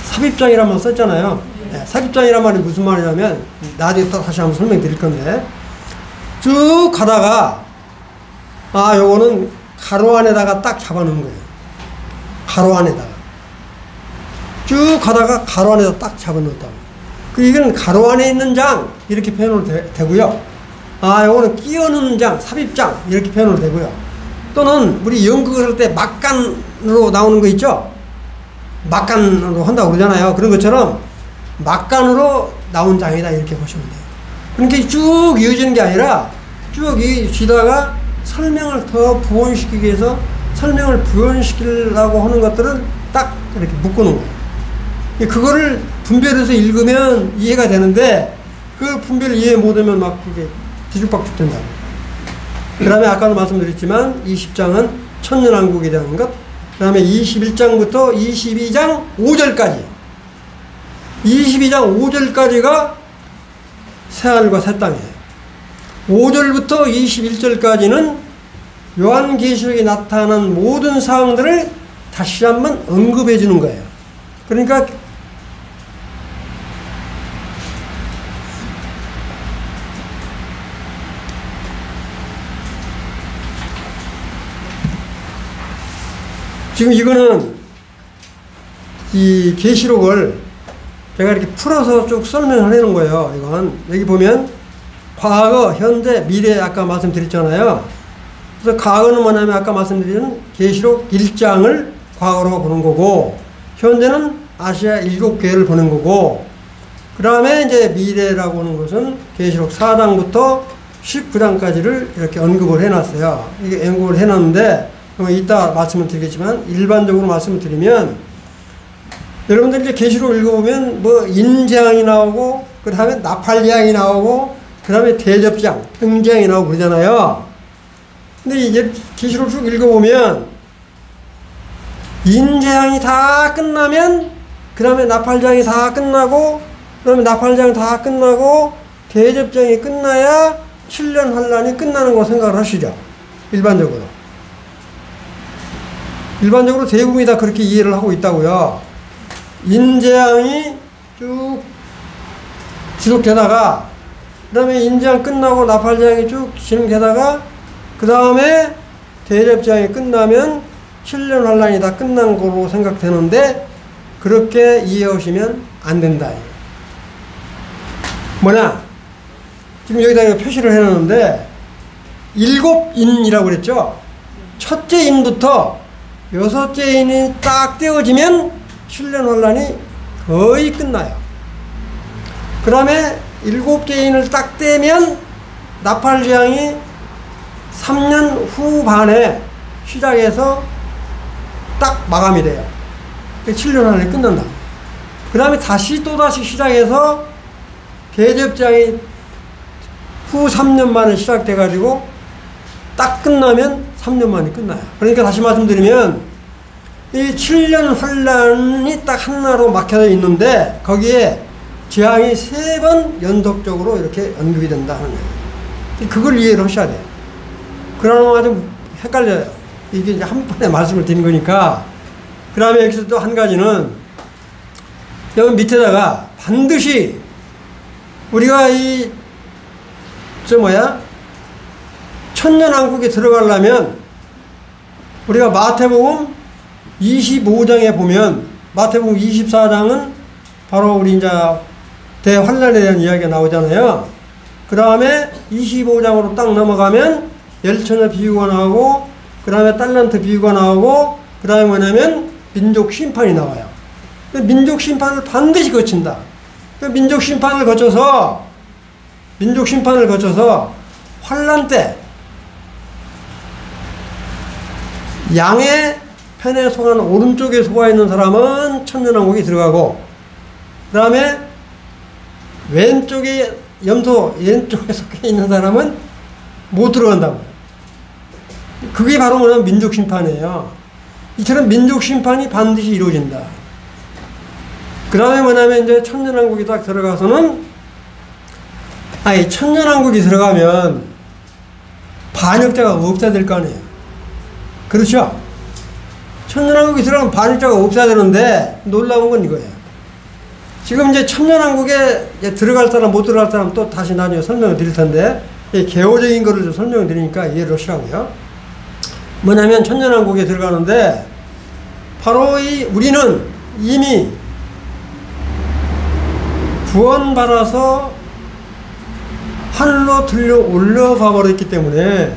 Speaker 1: 삽입장이란 말 썼잖아요. 네, 삽입장이란 말이 무슨 말이냐면, 나중에 또 다시 한번 설명드릴 건데, 쭉 가다가, 요거는 가로 안에다가 딱 잡아놓은 거예요. 가로 안에다가. 쭉 가다가 가로 안에다 딱 잡아놓았다고. 이건 가로 안에 있는 장, 이렇게 표현을 되고요. 요거는 끼워 넣는 장, 삽입장, 이렇게 표현을 되고요. 또는 우리 연극을 할 때 막간으로 나오는 거 있죠? 막간으로 한다고 그러잖아요. 그런 것처럼 막간으로 나온 장이다, 이렇게 보시면 돼요. 그러니까 쭉 이어지는 게 아니라 쭉 이어지다가 설명을 더 부연시키기 위해서 설명을 부연시키려고 하는 것들은 딱 이렇게 묶어놓은 거예요. 그거를 분별해서 읽으면 이해가 되는데 그 분별을 이해 못하면 막 이게 뒤죽박죽 된다고. 그 다음에 아까도 말씀드렸지만 20장은 천년왕국에 대한 것, 그 다음에 21장부터 22장 5절까지 22장 5절까지가 새하늘과 새 땅이에요. 5절부터 21절까지는 요한계시록에 나타난 모든 사항들을 다시 한번 언급해 주는 거예요. 그러니까 지금 이거는 이 계시록을 제가 이렇게 풀어서 쭉 설명을 하는 거예요. 이건 여기 보면 과거, 현재, 미래 아까 말씀드렸잖아요. 그래서 과거는 뭐냐면 아까 말씀드린 계시록 1장을 과거로 보는 거고, 현재는 아시아 7교회를 보는 거고, 그 다음에 이제 미래라고 하는 것은 계시록 4장부터 19장까지를 이렇게 언급을 해놨어요. 이게 언급을 해놨는데 이따 말씀을 드리겠지만 일반적으로 말씀을 드리면 여러분들 이제 계시록 읽어보면 뭐 인재앙이 나오고 그 다음에 나팔재앙이 나오고 그 다음에 대접장, 평재앙이 나오고 그러잖아요. 근데 이제 계시록 쭉 읽어보면 인재앙이 다 끝나면 그 다음에 나팔장이 다 끝나고 그 다음에 나팔장 다 끝나고 대접장이 끝나야 7년 환란이 끝나는 거 생각을 하시죠. 일반적으로 대부분이 다 그렇게 이해를 하고 있다고요. 인재앙이 쭉 지속되다가 그 다음에 인재앙 끝나고 나팔장이 쭉 진행되다가 그 다음에 대접장이 끝나면 7년 환란이 다 끝난 거로 생각되는데 그렇게 이해하시면 안 된다. 뭐냐? 지금 여기다 표시를 해놓는데 7인이라고 그랬죠? 첫째 인부터 6째 인이 딱 떼어지면 7년 환란이 거의 끝나요. 그 다음에 7째 인을 딱 떼면 나팔재앙이 3년 후반에 시작해서 딱 마감이 돼요. 7년 안에 끝난다. 그 다음에 또다시 시작해서 대접장이 후 3년 만에 시작돼가지고 딱 끝나면 3년 만에 끝나요. 그러니까 다시 말씀드리면 이 7년 환란이 딱 하나로 막혀져 있는데 거기에 재앙이 3번 연속적으로 이렇게 연극이 된다는 거예요. 그걸 이해를 하셔야 돼요. 그러면 좀 헷갈려요. 이게 이제 한 번에 말씀을 드린 거니까. 그 다음에 여기서 또 한 가지는 여기 밑에다가 반드시 우리가 천년왕국에 들어가려면 우리가 마태복음 25장에 보면 마태복음 24장은 바로 우리 이제 대환란에 대한 이야기가 나오잖아요. 그 다음에 25장으로 딱 넘어가면 열처녀 비유가 나오고 그 다음에 달란트 비유가 나오고 그 다음에 뭐냐면 민족 심판이 나와요. 민족 심판을 반드시 거친다. 민족 심판을 거쳐서 환란 때 양의 편에 속한 오른쪽에 속아 있는 사람은 천년왕국에 들어가고 그 다음에 왼쪽에 왼쪽에 속해 있는 사람은 못 들어간다고. 그게 바로 뭐냐면 민족 심판이에요. 이처럼 민족 심판이 반드시 이루어진다. 그 다음에 뭐냐면 이제 천년왕국에 딱 들어가서는 천년왕국이 들어가면 반역자가 없어야 될 거 아니에요. 그렇죠? 천년왕국이 들어가면 반역자가 없어야 되는데 놀라운 건 이거예요. 지금 이제 천년왕국에 들어갈 사람 못 들어갈 사람 또 다시 나중에 설명을 드릴 텐데 개호적인 거를 좀 설명을 드리니까 이해를 하시라고요. 뭐냐면 천년왕국에 들어가는데 바로 우리는 이미 구원받아서 하늘로 들려 올라가 버렸기 때문에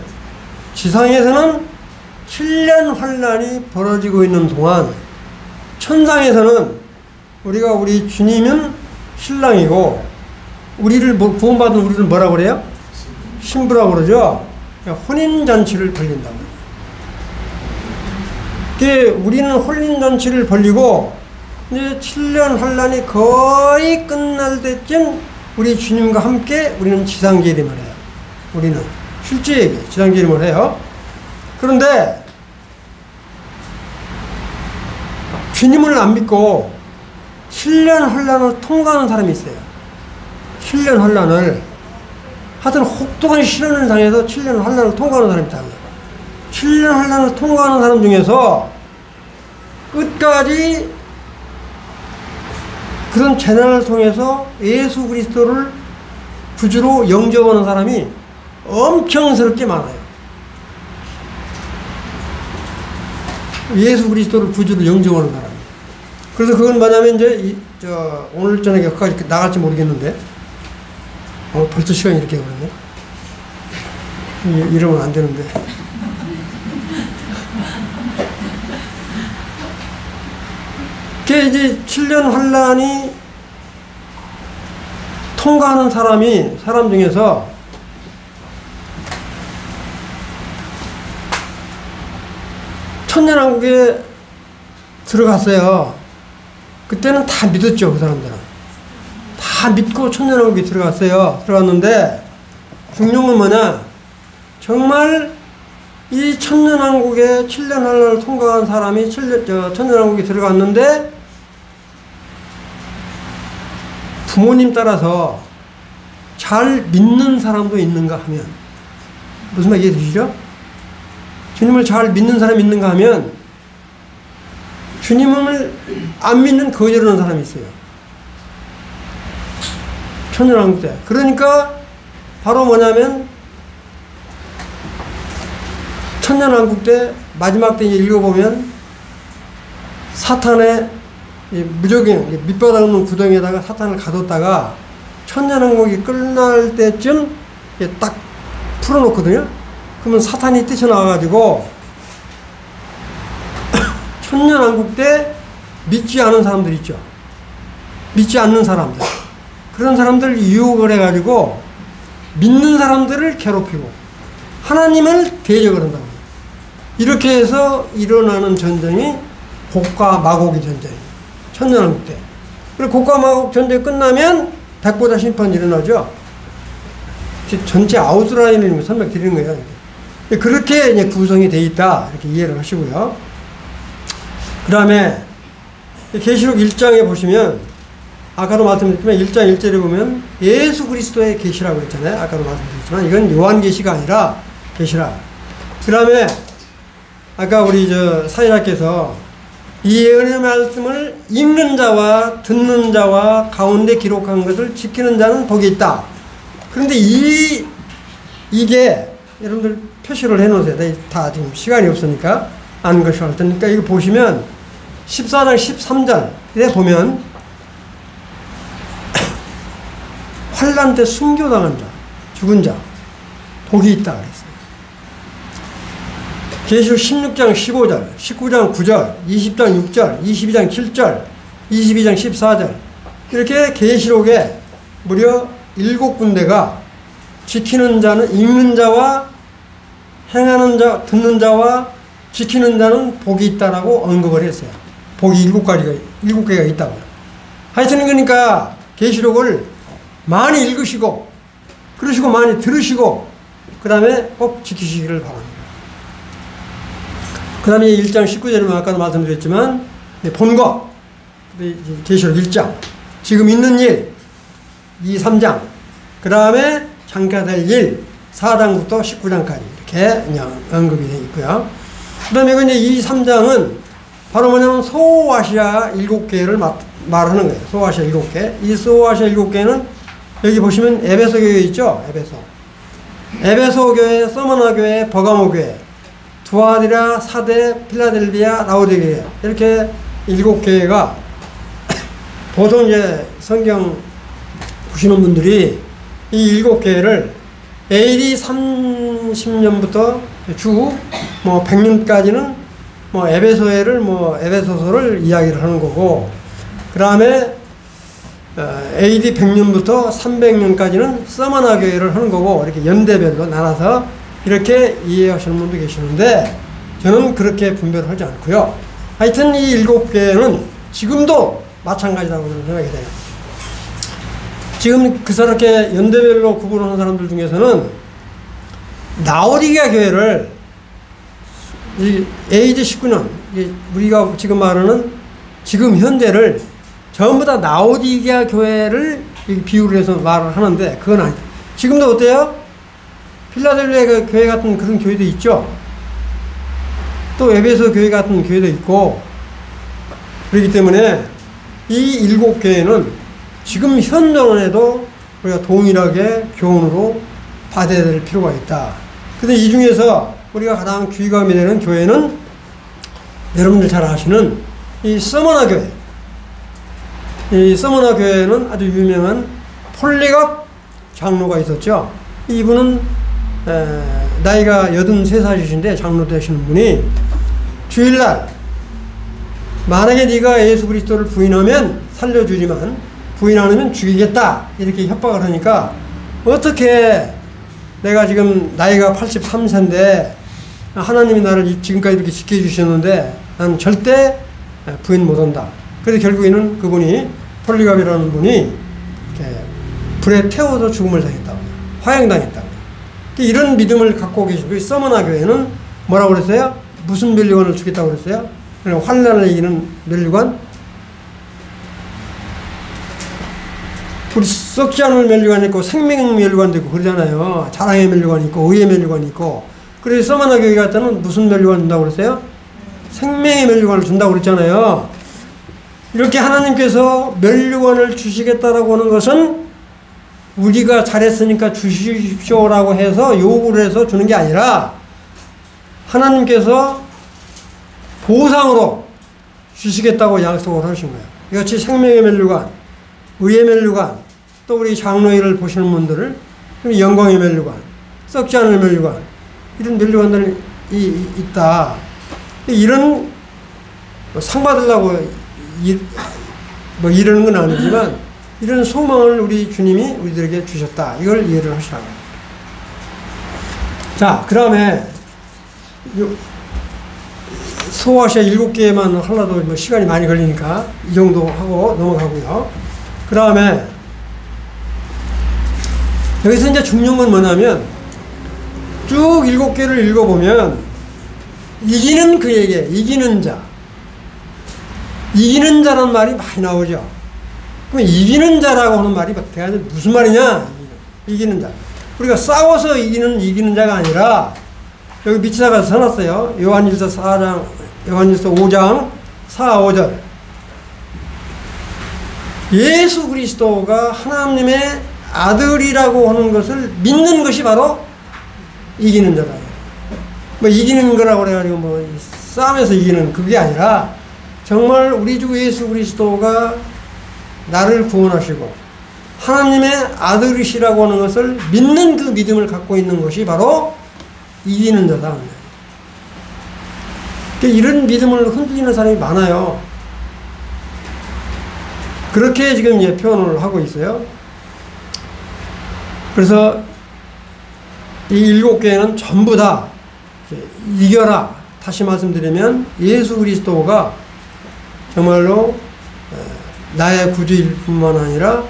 Speaker 1: 지상에서는 7년 환란이 벌어지고 있는 동안 천상에서는 우리 주님은 신랑이고 우리를 구원받은 우리를 뭐라고 그래요? 신부라고 그러죠. 혼인잔치를 벌린다고. 우리는 혼인잔치를 벌리고 이제 7년 환란이 거의 끝날 때쯤 우리 주님과 함께 우리는 지상재림을 해요. 우리는 실제 얘기 지상재림을 해요. 그런데 주님을 안 믿고 7년 환란을 통과하는 사람이 있어요. 7년 환란을 하여튼 혹독한 시련을 당해서 7년 환란을 통과하는 사람이 있다고요. 7년 환란을 통과하는 사람 중에서 끝까지 그런 재난을 통해서 예수 그리스도를 구주로 영접하는 사람이 엄청스럽게 많아요. 예수 그리스도를 구주로 영접하는 사람이. 그래서 그건 뭐냐면 이제 오늘 저녁에 거기까지 나갈지 모르겠는데 벌써 시간이 이렇게 걸렸네. 이러면 안 되는데. 이제 7년 환란이 통과하는 사람 중에서 천년왕국에 들어갔어요. 그때는 다 믿었죠. 그 사람들은 다 믿고 천년왕국에 들어갔는데 중요한 건 뭐냐, 정말 이 천년왕국에 7년 환란을 통과한 사람이 천년왕국에 들어갔는데 부모님 따라서 잘 믿는 사람도 있는가 하면, 무슨 말 이해되시죠? 주님을 잘 믿는 사람이 있는가 하면 주님을 안 믿는 거절하는 사람이 있어요. 천년왕국 때. 그러니까 바로 뭐냐면 천년왕국 때 마지막 때 읽어보면 사탄의 무적인 밑바닥 없는 구덩이에다가 사탄을 가뒀다가 천년왕국이 끝날 때쯤 딱 풀어놓거든요. 그러면 사탄이 뛰쳐나와가지고 천년왕국 때 믿지 않은 사람들 있죠. 믿지 않는 사람들. 그런 사람들 유혹을 해가지고 믿는 사람들을 괴롭히고 하나님을 대적을 한다고. 이렇게 해서 일어나는 전쟁이 곡과 마곡의 전쟁이에요. 천년왕국 때. 그리고 곡과 마곡 전쟁이 끝나면 백보자 심판이 일어나죠. 전체 아웃라인을 설명드리는 거예요. 그렇게 이제 구성이 되어 있다. 이렇게 이해를 하시고요. 그 다음에 계시록 1장에 보시면 아까도 말씀드렸지만 1장 1절에 보면 예수 그리스도의 계시라고 했잖아요. 아까도 말씀드렸지만 이건 요한 계시가 아니라 계시라. 그 다음에 아까 우리 사회자께서 이 예언의 말씀을 읽는 자와 듣는 자와 가운데 기록한 것을 지키는 자는 복이 있다. 그런데 이게 여러분들 표시를 해놓으세요. 다 지금 시간이 없으니까 아는 것이 할 테니까 이거 보시면 14장 13절에 보면 환난 때 순교당한 자, 죽은 자, 복이 있다 그랬어요. 계시록 16장 15절, 19장 9절, 20장 6절, 22장 7절, 22장 14절 이렇게 계시록에 무려 7군데가 지키는 자는 읽는 자와 행하는 자, 듣는 자와 지키는 자는 복이 있다라고 언급을 했어요. 복이 7개가 있다고요. 하여튼 그러니까 계시록을 많이 읽으시고 그러시고 많이 들으시고 그 다음에 꼭 지키시기를 바랍니다. 그 다음에 1장 19절에 아까도 말씀드렸지만 본 것, 계시록 1장 지금 있는 일 2, 3장 그 다음에 장가될 일 4장부터 19장까지 이렇게 언급이 되어 있고요. 그 다음에 이제 2, 3장은 바로 뭐냐면 소아시아 7개를 말하는 거예요. 소아시아 7개. 이 소아시아 7개는 여기 보시면 에베소 교회 있죠? 에베소 교회, 서머나 교회, 버가모 교회, 두아디라, 사대, 필라델비아, 라오디게아 이렇게 7교회가 보통 이제 성경 보시는 분들이 이 7교회를 AD 30년부터 주 100년까지는 에베소회를 에베소서를 이야기를 하는 거고 그 다음에 AD 100년부터 300년까지는 서머나 교회를 하는 거고 이렇게 연대별로 나눠서 이렇게 이해하시는 분도 계시는데 저는 그렇게 분별을 하지 않고요. 하여튼 이 7교회는 지금도 마찬가지라고 저는 생각이 돼요. 지금 그렇게 연대별로 구분하는 사람들 중에서는 라오디게아 교회를 AD 19년 우리가 지금 말하는 지금 현대를 전부 다 라오디게아 교회를 비유를 해서 말을 하는데 그건 아니다. 지금도 어때요? 필라델비아 교회 같은 그런 교회도 있죠. 또 에베소 교회 같은 교회도 있고 그렇기 때문에 이 7교회는 지금 현존에도 우리가 동일하게 교훈으로 받아야 될 필요가 있다. 근데 이 중에서 우리가 가장 귀감이 되는 교회는 여러분들 잘 아시는 이 서머나 교회. 이 서머나 교회는 아주 유명한 폴리갑 장로가 있었죠. 이분은 나이가 83살이신데 장로 되시는 분이 주일날 만약에 네가 예수 그리스도를 부인하면 살려주지만 부인 안 하면 죽이겠다 이렇게 협박을 하니까 어떻게 내가 지금 나이가 83세인데 하나님이 나를 지금까지 이렇게 지켜주셨는데 난 절대 부인 못한다. 그래서 결국에는 그분이 폴리갑이라는 분이 이렇게 불에 태워서 죽음을 당했다고 화형당했다고 이런 믿음을 갖고 계시고 서머나 교회는 뭐라고 그랬어요? 무슨 면류관을 주겠다고 그랬어요? 환난을 이기는 면류관? 우리 썩지 않을 면류관이 있고 생명 면류관도 있고 그러잖아요. 자랑의 면류관이 있고 의의 면류관이 있고 그래서 서머나 교회 같을 때는 무슨 면류관 준다고 그랬어요? 생명의 면류관을 준다고 그랬잖아요. 이렇게 하나님께서 면류관을 주시겠다라고 하는 것은 우리가 잘했으니까 주십시오라고 해서 요구를 해서 주는 게 아니라 하나님께서 보상으로 주시겠다고 약속을 하신 거예요. 이같이 생명의 면류관, 의의 면류관, 또 우리 장로회를 보시는 분들을 영광의 면류관, 썩지 않을 면류관 이런 면류관들이 있다. 이런 상 받으려고 이러는 건 아니지만 이런 소망을 우리 주님이 우리들에게 주셨다. 이걸 이해를 하시라고. 자, 그 다음에 소아시아 7개만 하려도 뭐 시간이 많이 걸리니까 이 정도 하고 넘어가고요. 그 다음에 여기서 이제 중요한 건 뭐냐면 쭉 7개를 읽어보면 이기는 그에게 이기는 자, 이기는 자라는 말이 많이 나오죠. 그럼 이기는 자라고 하는 말이 무슨 말이냐? 이기는 자. 우리가 싸워서 이기는 자가 아니라 여기 밑에다가 써놨어요. 요한일서 5장 4, 5절. 예수 그리스도가 하나님의 아들이라고 하는 것을 믿는 것이 바로 이기는 자다. 뭐 이기는 거라고 그래가지고 뭐 싸움에서 이기는 그게 아니라 정말 우리 주 예수 그리스도가 나를 구원하시고 하나님의 아들이시라고 하는 것을 믿는 그 믿음을 갖고 있는 것이 바로 이기는 자다. 이런 믿음을 흔들리는 사람이 많아요. 그렇게 지금 이제 표현을 하고 있어요. 그래서 이 7개는 전부 다 이겨라. 다시 말씀드리면 예수 그리스도가 정말로 나의 구주일 뿐만 아니라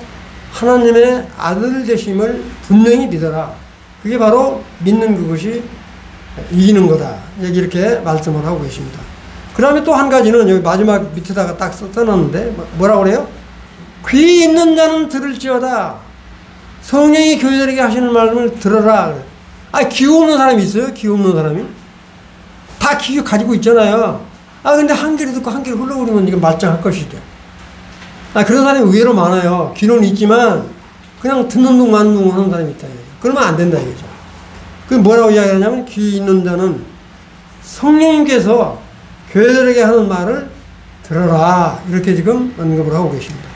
Speaker 1: 하나님의 아들 되심을 분명히 믿어라. 그게 바로 믿는 그것이 이기는 거다. 이렇게 말씀을 하고 계십니다. 그 다음에 또 한 가지는 여기 마지막 밑에다가 딱 써놨는데 뭐라고 그래요? 귀 있는 자는 들을지어다. 성령이 교회들에게 하시는 말씀을 들어라. 귀 없는 사람이 있어요? 귀 없는 사람이? 다 귀 가지고 있잖아요. 근데 한 귀로 듣고 한 귀로 흘러버리면 이건 말짱할 것이죠. 그런 사람이 의외로 많아요. 귀는 있지만 그냥 듣는 둥 마는 둥 하는 사람이 있다. 그러면 안 된다 이거죠. 그 뭐라고 이야기하냐면 귀 있는 자는 성령님께서 교회들에게 하는 말을 들어라. 이렇게 지금 언급을 하고 계십니다.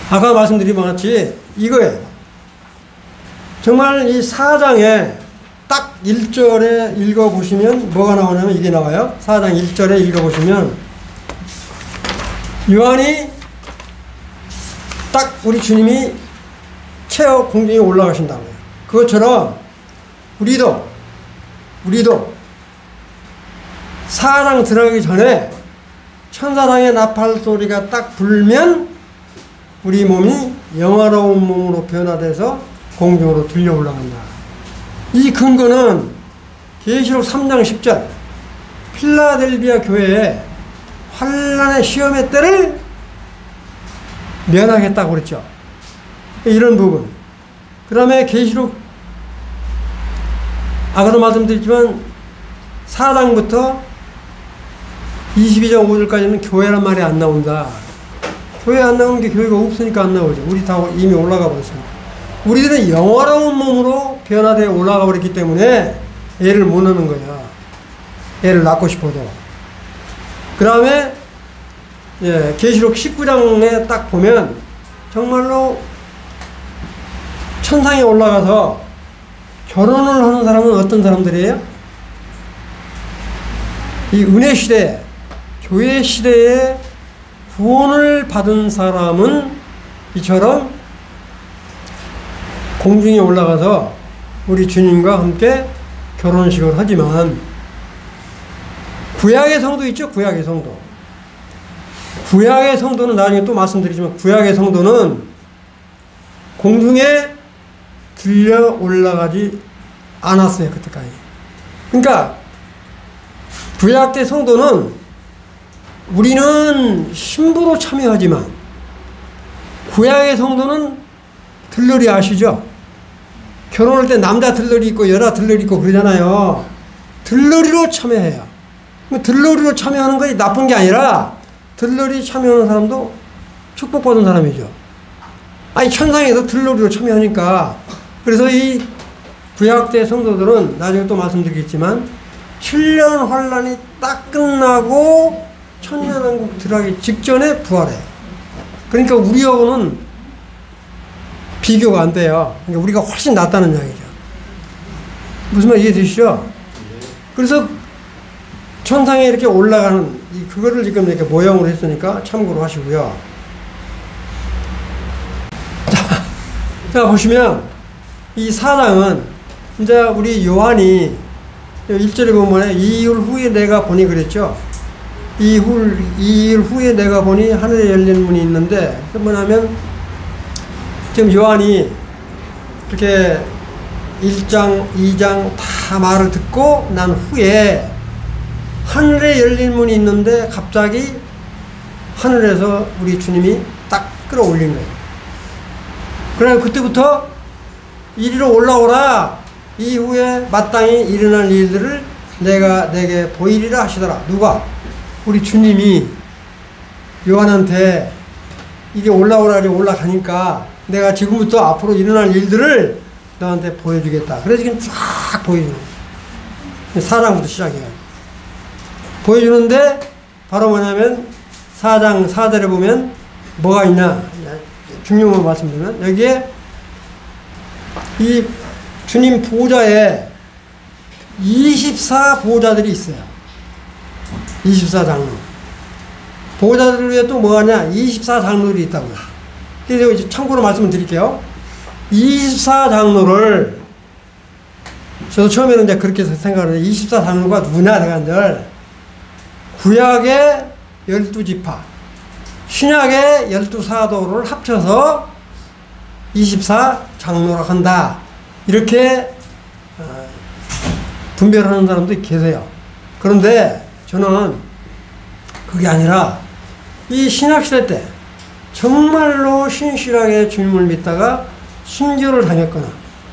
Speaker 1: 아까 말씀드린 바와 같이 이거예요. 정말 이 4장에 딱 1절에 읽어보시면 뭐가 나오냐면 이게 나와요. 4장 1절에 읽어보시면 요한이 딱 우리 주님이 체어 공중에 올라가신다고요. 그것처럼 우리도 4장 들어가기 전에 천사장의 나팔 소리가 딱 불면 우리 몸이 영화로운 몸으로 변화돼서 공중으로 들려 올라간다. 이 근거는 계시록 3장 10절 필라델비아 교회에 환난의 시험의 때를 면하겠다고 그랬죠. 이런 부분. 그 다음에 계시록 아까도 말씀드렸지만 4장부터 22장 5절까지는 교회란 말이 안 나온다. 교회 안 나오는 게 교회가 없으니까 안 나오죠. 우리 다 이미 올라가 버렸습니다. 우리들은 영화로운 몸으로 변화되어 올라가 버렸기 때문에 애를 못 낳는 거야. 애를 낳고 싶어도. 그 다음에 계시록 19장에 딱 보면 정말로 천상에 올라가서 결혼을 하는 사람은 어떤 사람들이에요? 이 은혜 시대, 교회 시대에 구원을 받은 사람은 이처럼 공중에 올라가서 우리 주님과 함께 결혼식을 하지만 구약의 성도 있죠? 구약의 성도. 구약의 성도는 나중에 또 말씀드리지만 구약의 성도는 공중에 들려 올라가지 않았어요. 그때까지. 그러니까 구약 때 성도는 우리는 신부로 참여하지만 구약의 성도는 들러리 아시죠? 결혼할 때 남자 들러리 있고 여자 들러리 있고 그러잖아요. 들러리로 참여해요. 들러리로 참여하는 것이 나쁜 게 아니라 들러리 참여하는 사람도 축복받은 사람이죠. 천상에서 들러리로 참여하니까. 그래서 이 구약 때 성도들은 나중에 또 말씀드리겠지만 7년 환란이 딱 끝나고 천년왕국 들어가기 직전에 부활해요. 그러니까 우리하고는 비교가 안 돼요. 그러니까 우리가 훨씬 낫다는 이야기죠. 무슨 말 이해되시죠? 그래서 천상에 이렇게 올라가는 그거를 지금 이렇게 모형으로 했으니까 참고로 하시고요. 자 보시면 이 4장은 이제 우리 요한이 1절에 보면 이일 후에 내가 보니 그랬죠. 이일 후에 내가 보니 하늘에 열린 문이 있는데, 뭐냐면 지금 요한이 이렇게 1장, 2장 다 말을 듣고 난 후에 하늘에 열린 문이 있는데 갑자기 하늘에서 우리 주님이 딱 끌어올린 거예요. 그래서 그때부터 이리로 올라오라. 이후에 마땅히 일어날 일들을 내가 내게 보이리라 하시더라. 누가? 우리 주님이 요한한테 이게 올라오라 올라가니까 내가 지금부터 앞으로 일어날 일들을 너한테 보여주겠다. 그래서 지금 쫙 보여주는 거예요. 4장부터 시작해요. 보여주는데 바로 뭐냐면 4장 4절에 보면 뭐가 있냐. 중요한 말씀드리면 여기에 이 주님 보좌에 24보좌들이 있어요. 24장로. 보좌들 위에 또 뭐하냐? 24장로들이 있다고요. 그래서 참고로 말씀을 드릴게요. 24장로를 저도 처음에는 이제 그렇게 생각을 했는데 24장로가 누구냐? 내가 이제 구약의 12지파, 신약의 12사도를 합쳐서 24장로라 한다. 이렇게 분별하는 사람도 계세요. 그런데 저는 그게 아니라 이 신약시대 때 정말로 신실하게 주님을 믿다가 순교를 당했거나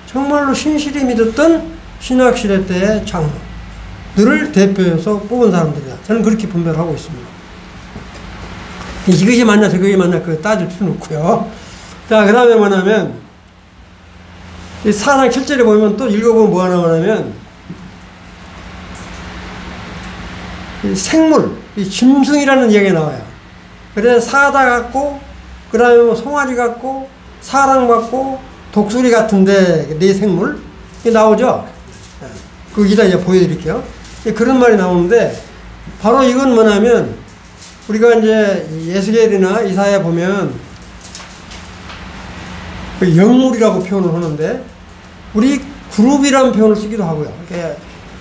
Speaker 1: 정말로 신실히 믿었던 신약시대 때의 장로들을 대표해서 뽑은 사람들이다. 저는 그렇게 분별하고 있습니다. 이것이 맞냐 저것이 맞냐 그거 따질 필요는 없고요. 자, 그 다음에 뭐냐면 이 4장 7절에 보면 또 읽어보면 뭐가 나오냐면 이 생물, 이 짐승이라는 얘기가 나와요. 그래서 사자 같고 그 다음에 뭐 송아지 같고 사람 같고 독수리 같은데 네 생물 이게 나오죠. 그 이따 이제 보여드릴게요. 그런 말이 나오는데 바로 이건 뭐냐면 우리가 이제 에스겔이나 이사야 보면 영물이라고 표현을 하는데 우리 그룹이라는 표현을 쓰기도 하고요. 이렇게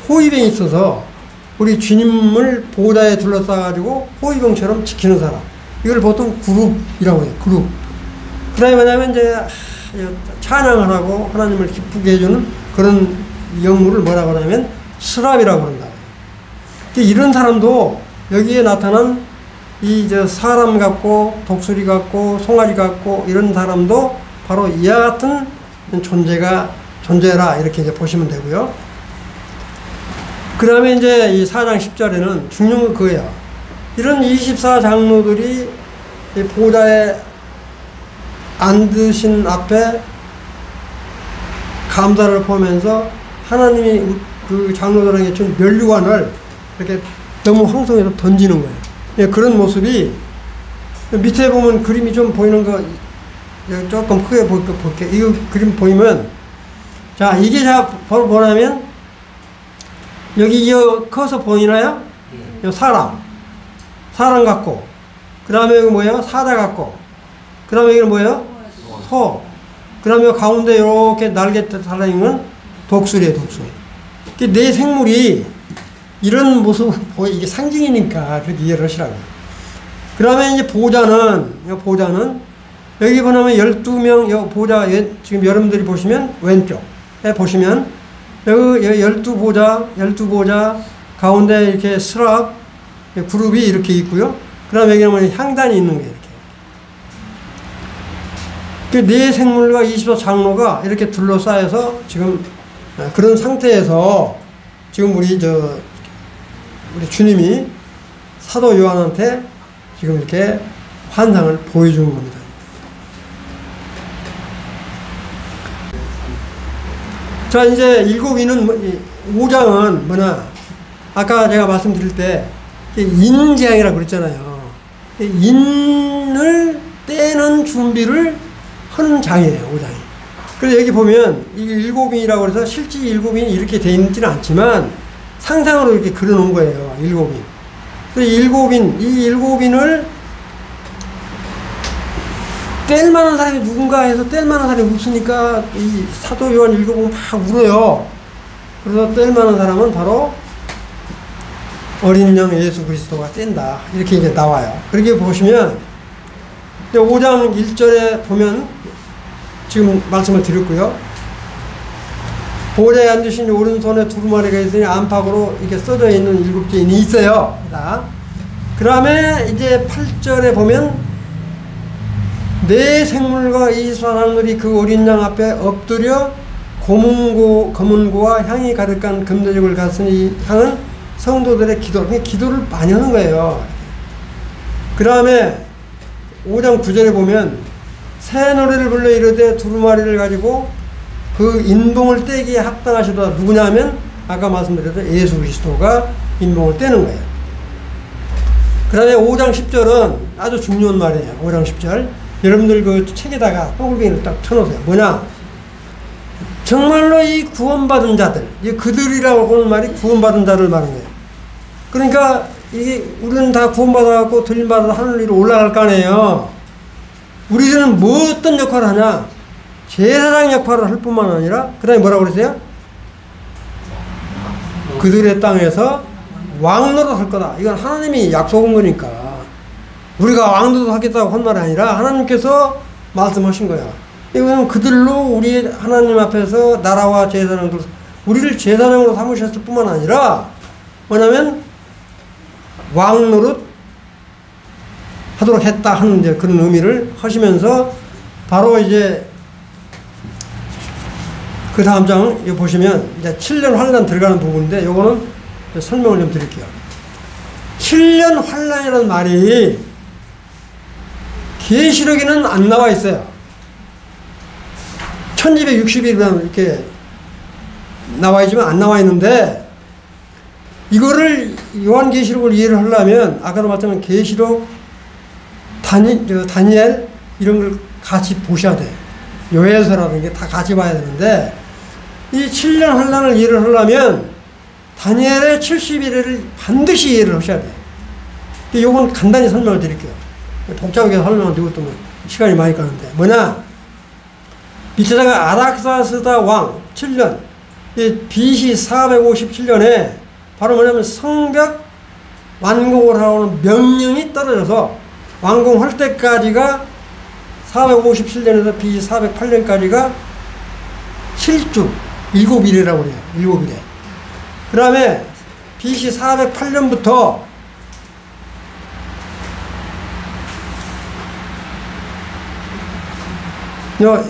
Speaker 1: 호위병이 있어서 우리 주님을 보좌에 둘러싸가지고 호위병처럼 지키는 사람. 이걸 보통 그룹이라고 해요. 그룹. 그 다음에 뭐냐면 이제 찬양을 하고 하나님을 기쁘게 해주는 그런 영물을 뭐라고 하냐면 스랍이라고 그런다. 이런 사람도 여기에 나타난 이 사람 같고 독수리 같고 송아지 같고 이런 사람도 바로 이와 같은 존재라 이렇게 이제 보시면 되고요. 그 다음에 이제 이 4장 10절에는 중요한 건 그거예요. 이런 24장로들이 보좌에 앉으신 앞에 감사를 보면서 하나님이 그 장로들에게 준 면류관을 이렇게 너무 황송해서 던지는 거예요. 예, 그런 모습이 밑에 보면 그림이 좀 보이는 거 조금 크게 볼게. 이 그림 보이면 자 이게 바로 뭐냐면 여기 커서 보이나요? 사람 같고 그 다음에 여기 뭐예요? 사자 같고 그 다음에 여기는 뭐예요? 소. 그 다음에 가운데 이렇게 날개 달라있는 건 독수리예요. 독수리. 네 생물이 이런 모습 이게 상징이니까 그렇게 이해를 하시라고요. 그 다음에 이제 보좌는 여기 보면 12명 보좌 지금 여러분들이 보시면 왼쪽에 보시면 여기 12보좌 가운데 이렇게 스랍 그룹이 이렇게 있고요. 그 다음에 여기는 향단이 있는 게 이렇게. 네 생물과 24장로가 이렇게 둘러싸여서 지금 그런 상태에서 지금 우리 주님이 사도 요한한테 지금 이렇게 환상을 보여주는 겁니다. 자, 이제 7위는 5장은 뭐냐? 아까 제가 말씀드릴 때 인재앙이라고 그랬잖아요. 인을 떼는 준비를 하는 장이에요, 5장이. 그래서 여기 보면 이 7인이라고 해서 실제 7인이 이렇게 되어 있지는 않지만 상상으로 이렇게 그려놓은 거예요, 7인. 그래서 이 7인을 뗄 만한 사람이 누군가 해서 뗄 만한 사람이 없으니까 이 사도 요한 7은 막 울어요. 그래서 뗄 만한 사람은 바로 어린 양 예수 그리스도가 뗀다. 이렇게 이제 나와요. 그렇게 보시면 5장 1절에 보면 지금 말씀을 드렸고요. 보좌에 앉으신 오른손에 두루마리가 있으니 안팎으로 이렇게 써져 있는 7개인이 있어요. 그 다음에 이제 8절에 보면 내 생물과 이 사람들이 그 어린 양 앞에 엎드려 검은고와 향이 가득한 금대접을 갔으니 향은 성도들의 기도를 많이 하는 거예요. 그 다음에 5장 9절에 보면 새 노래를 불러 이르되 두루마리를 가지고 그 인봉을 떼기에 합당하시도다. 누구냐면 아까 말씀드렸던 예수 그리스도가 인봉을 떼는 거예요. 그 다음에 5장 10절은 아주 중요한 말이에요. 5장 10절 여러분들 그 책에다가 또글뱅이를 딱 쳐놓으세요. 뭐냐, 정말로 이 구원받은 자들, 이 그들이라고 하는 말이 구원받은 자를 말하는 거예요. 그러니까 이게 우리는 다 구원받아갖고 들림받아서 하늘 위로 올라갈 거 아니에요. 우리들은 뭐 어떤 역할을 하냐, 제사장 역할을 할 뿐만 아니라 그 다음에 뭐라고 그러세요? 그들의 땅에서 왕노릇 할 거다. 이건 하나님이 약속한 거니까 우리가 왕노릇 하겠다고 한 말이 아니라 하나님께서 말씀하신 거야. 이거는 그들로 우리 하나님 앞에서 나라와 제사장들, 우리를 제사장으로 삼으셨을 뿐만 아니라 뭐냐면 왕노릇 하도록 했다 하는 이제 그런 의미를 하시면서 바로 이제 그 다음 장 보시면 이제 7년 환란 들어가는 부분인데 요거는 설명을 좀 드릴게요. 7년 환란이라는 말이 계시록에는 안 나와 있어요. 1260일이면 이렇게 나와 있지만 안 나와 있는데, 이거를 요한계시록을 이해를 하려면 아까도 말했지만 계시록, 다니엘 이런 걸 같이 보셔야 돼요. 요엘서라든지 다 같이 봐야 되는데, 이 7년 환란을 이해를 하려면 다니엘의 70일을 반드시 이해를 하셔야 돼요. 요건 간단히 설명을 드릴게요. 복잡하게 설명을 드리고 또 시간이 많이 가는데, 뭐냐, 밑에다가 아닥사스다 왕 7년, BC 457년에 바로 뭐냐면 성벽 완공을 하는 명령이 떨어져서 완공할 때까지가 457년에서 BC 408년까지가 7주 7일이라고 그래요. 7일에. 그 다음에 BC 408년부터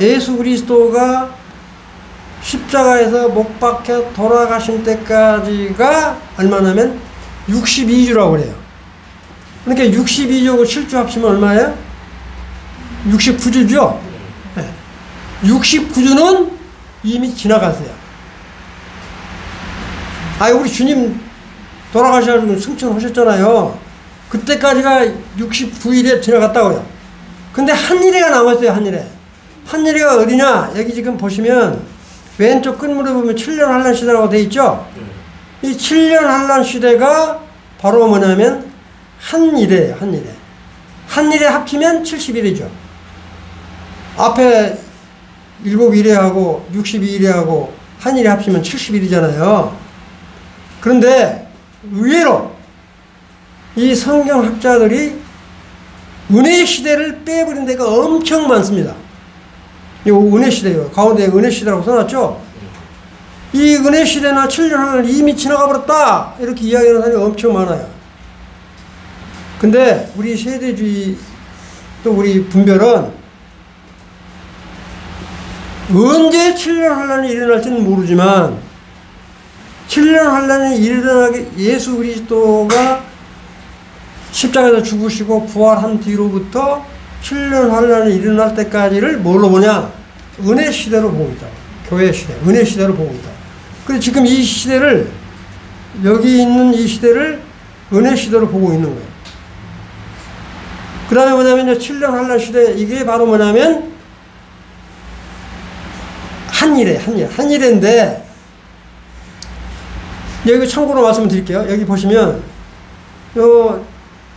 Speaker 1: 예수 그리스도가 십자가에서 못 박혀 돌아가신 때까지가 얼마냐면 62주라고 그래요. 그러니까 62주하고 7주 합치면 얼마예요? 69주죠? 네. 69주는 이미 지나갔어요. 우리 주님 돌아가셔가지고 승천하셨잖아요. 그때까지가 69일에 지나갔다고요. 근데 한일회가 남았어요. 한일회가 어디냐? 여기 지금 보시면 왼쪽 끝물에 보면 7년 환란 시대라고 되어 있죠? 이 7년 환란 시대가 바로 뭐냐면 한일회예요. 한일회 합치면 70일이죠. 앞에 7일회하고 62일회하고 한일회 합치면 70일이잖아요. 그런데 의외로 이 성경학자들이 은혜 시대를 빼버린 데가 엄청 많습니다. 이 은혜 시대요. 가운데 은혜 시대라고 써놨죠? 이 은혜 시대나 7년 환란을 이미 지나가 버렸다. 이렇게 이야기하는 사람이 엄청 많아요. 근데 우리 세대주의 또 우리 분별은 언제 7년 환란이 일어날지는 모르지만 7년 환란이 일어나게 예수 그리스도가 십자가에서 죽으시고 부활한 뒤로부터 7년 환란이 일어날 때까지를 뭘로 보냐? 은혜 시대로 보고 있다. 교회 시대, 은혜 시대로 보고 있다. 그래서 지금 이 시대를, 여기 있는 이 시대를 은혜 시대로 보고 있는 거예요. 그 다음에 뭐냐면 7년 환란 시대, 이게 바로 뭐냐면 한일회인데, 여기 참고로 말씀을 드릴게요. 여기 보시면 요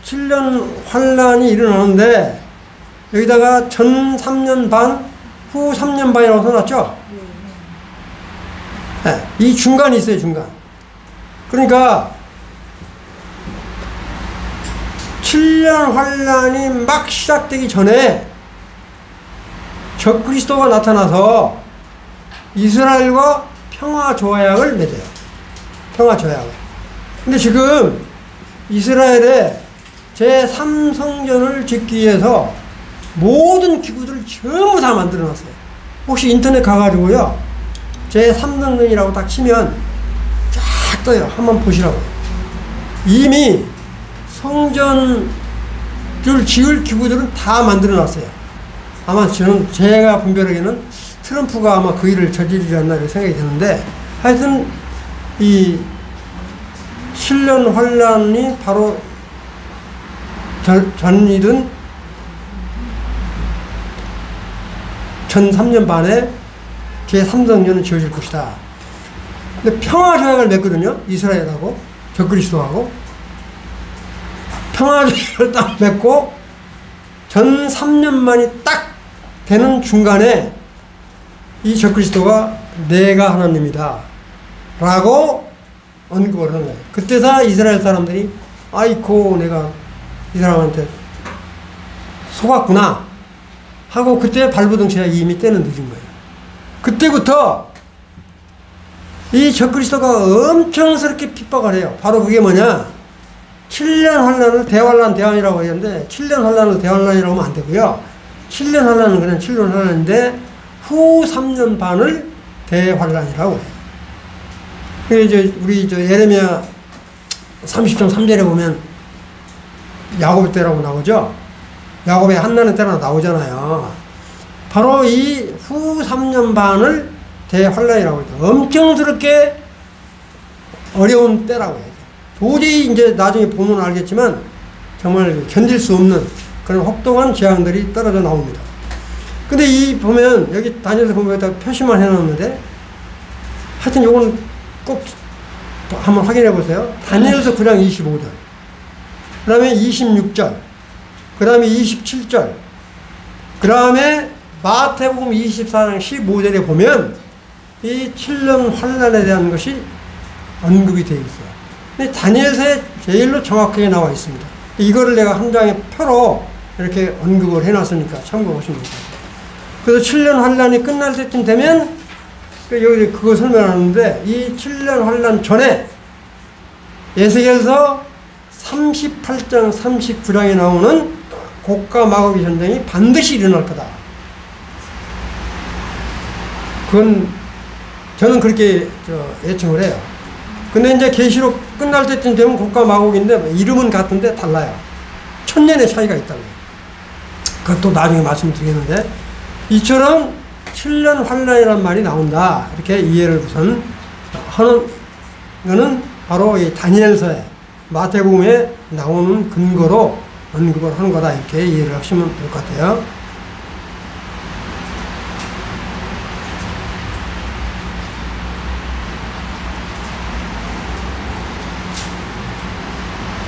Speaker 1: 7년 환란이 일어나는데 여기다가 전 3년 반, 후 3년 반이라고 써놨죠? 네, 이 중간이 있어요, 중간. 그러니까 7년 환란이 막 시작되기 전에 적그리스도가 나타나서 이스라엘과 평화 조약을 맺어요. 평화 조약을. 근데 지금 이스라엘의 제3성전을 짓기 위해서 모든 기구들을 전부 다 만들어 놨어요. 혹시 인터넷 가가지고요, 제3성전이라고 딱 치면 쫙 떠요. 한번 보시라고. 이미 성전을 지을 기구들은 다 만들어 놨어요. 아마 제가 분별하기에는 트럼프가 아마 그 일을 저지르지 않나 이렇게 생각이 드는데, 하여튼 이 7년 환란이 바로 전이든 전 3년 반에 제3성전은 지어질 것이다. 근데 평화조약을 맺거든요. 이스라엘하고 적그리스도하고 평화조약을 딱 맺고 전 3년 만이 딱 되는 중간에 이 적그리스도가 내가 하나님이다 라고 언급을 하는 거예요. 그때서 이스라엘 사람들이 아이고 내가 이 사람한테 속았구나 하고 그때 발버둥쳐야 이미 때는 늦은 거예요. 그때부터 이 적그리스도가 엄청스럽게 핍박을 해요. 바로 그게 뭐냐, 7년 환란을 대환란이라고 하는데 7년 환란을 대환란이라고 하면 안 되고요. 7년 환란은 그냥 7년 환란인데 후 3년 반을 대환란이라고 해요. 이제 우리 예레미야 30장 3절에 보면 야곱 때라고 나오죠. 야곱의 한나는 때라고 나오잖아요. 바로 이 후 3년 반을 대환란이라고 해요. 엄청스럽게 어려운 때라고 해요. 도저히 이제 나중에 보면 알겠지만 정말 견딜 수 없는 그런 혹독한 재앙들이 떨어져 나옵니다. 근데 이 보면 여기 다니엘서 보면 여기다 표시만 해놨는데 하여튼 요건 꼭 한번 확인해 보세요. 다니엘서 9장 25절, 그 다음에 26절, 그 다음에 27절, 그 다음에 마태복음 24장 15절에 보면 이 7년 환란에 대한 것이 언급이 되어 있어요. 근데 다니엘서에 제일로 정확하게 나와 있습니다. 이거를 내가 한 장의 표로 이렇게 언급을 해놨으니까 참고하시면 됩니다. 그래서 7년 환란이 끝날 때쯤 되면 여기 그거 설명하는데 이 7년 환란 전에 에스겔서 38장 39장에 나오는 곡과 마곡의 전쟁이 반드시 일어날 거다. 그건 저는 그렇게 예측을 해요. 근데 이제 계시록 끝날 때쯤 되면 곡과 마곡인데 이름은 같은데 달라요. 1000년의 차이가 있다고요. 그것도 나중에 말씀드리겠는데, 이처럼 7년 환란이라는 말이 나온다. 이렇게 이해를 우선 하는 거는 바로 이 다니엘서에 마태복음에 나오는 근거로 언급을 하는 거다. 이렇게 이해를 하시면 될 것 같아요.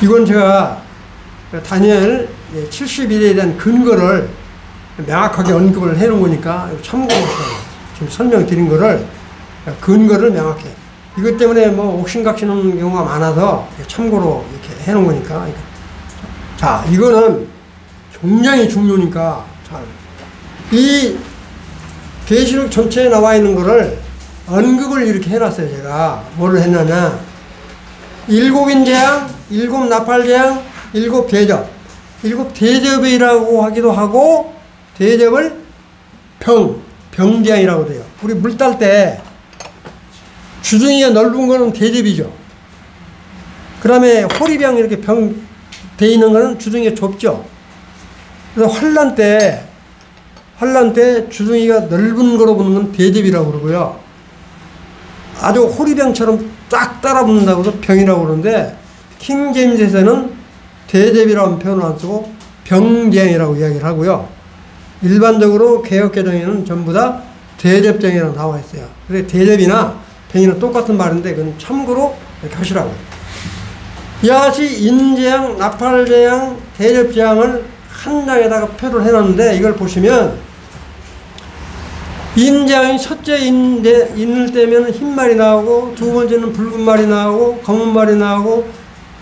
Speaker 1: 이건 제가 다니엘 70일에 대한 근거를 명확하게 언급을 해놓은 거니까 참고로 지금 설명드린 거를 근거를 명확해. 이것 때문에 뭐 옥신각신하는 경우가 많아서 참고로 이렇게 해놓은 거니까. 자, 이거는 굉장히 중요하니까 이 계시록 전체에 나와 있는 거를 언급을 이렇게 해놨어요. 제가 뭐를 했냐면 7인 재앙, 7 나팔 재앙, 7 대접. 7 대접이라고 하기도 하고 대접을 병재앙이라고 돼요. 우리 물 딸 때 주둥이가 넓은 거는 대접이죠. 그 다음에 호리병 이렇게 병 돼 있는 거는 주둥이가 좁죠. 그래서 환란 때 주둥이가 넓은 거로 보는 건 대접이라고 그러고요. 아주 호리병처럼 딱 따라붙는다고 해서 병이라고 그러는데, 킹제임스에서는 대접이라는 표현을 안 쓰고 병재앙이라고 이야기를 하고요. 일반적으로 개역개정에는 전부 다 대접재앙이라고 나와 있어요. 그래서 대접이나 병이나 똑같은 말인데 그건 참고로 이렇게 하시라고요. 이와 같이 인재앙, 나팔재앙, 대접재앙을 한 장에다가 표를 해놨는데, 이걸 보시면 인재앙이 첫째 인을 떼면 흰 말이 나오고, 두 번째는 붉은 말이 나오고, 검은 말이 나오고,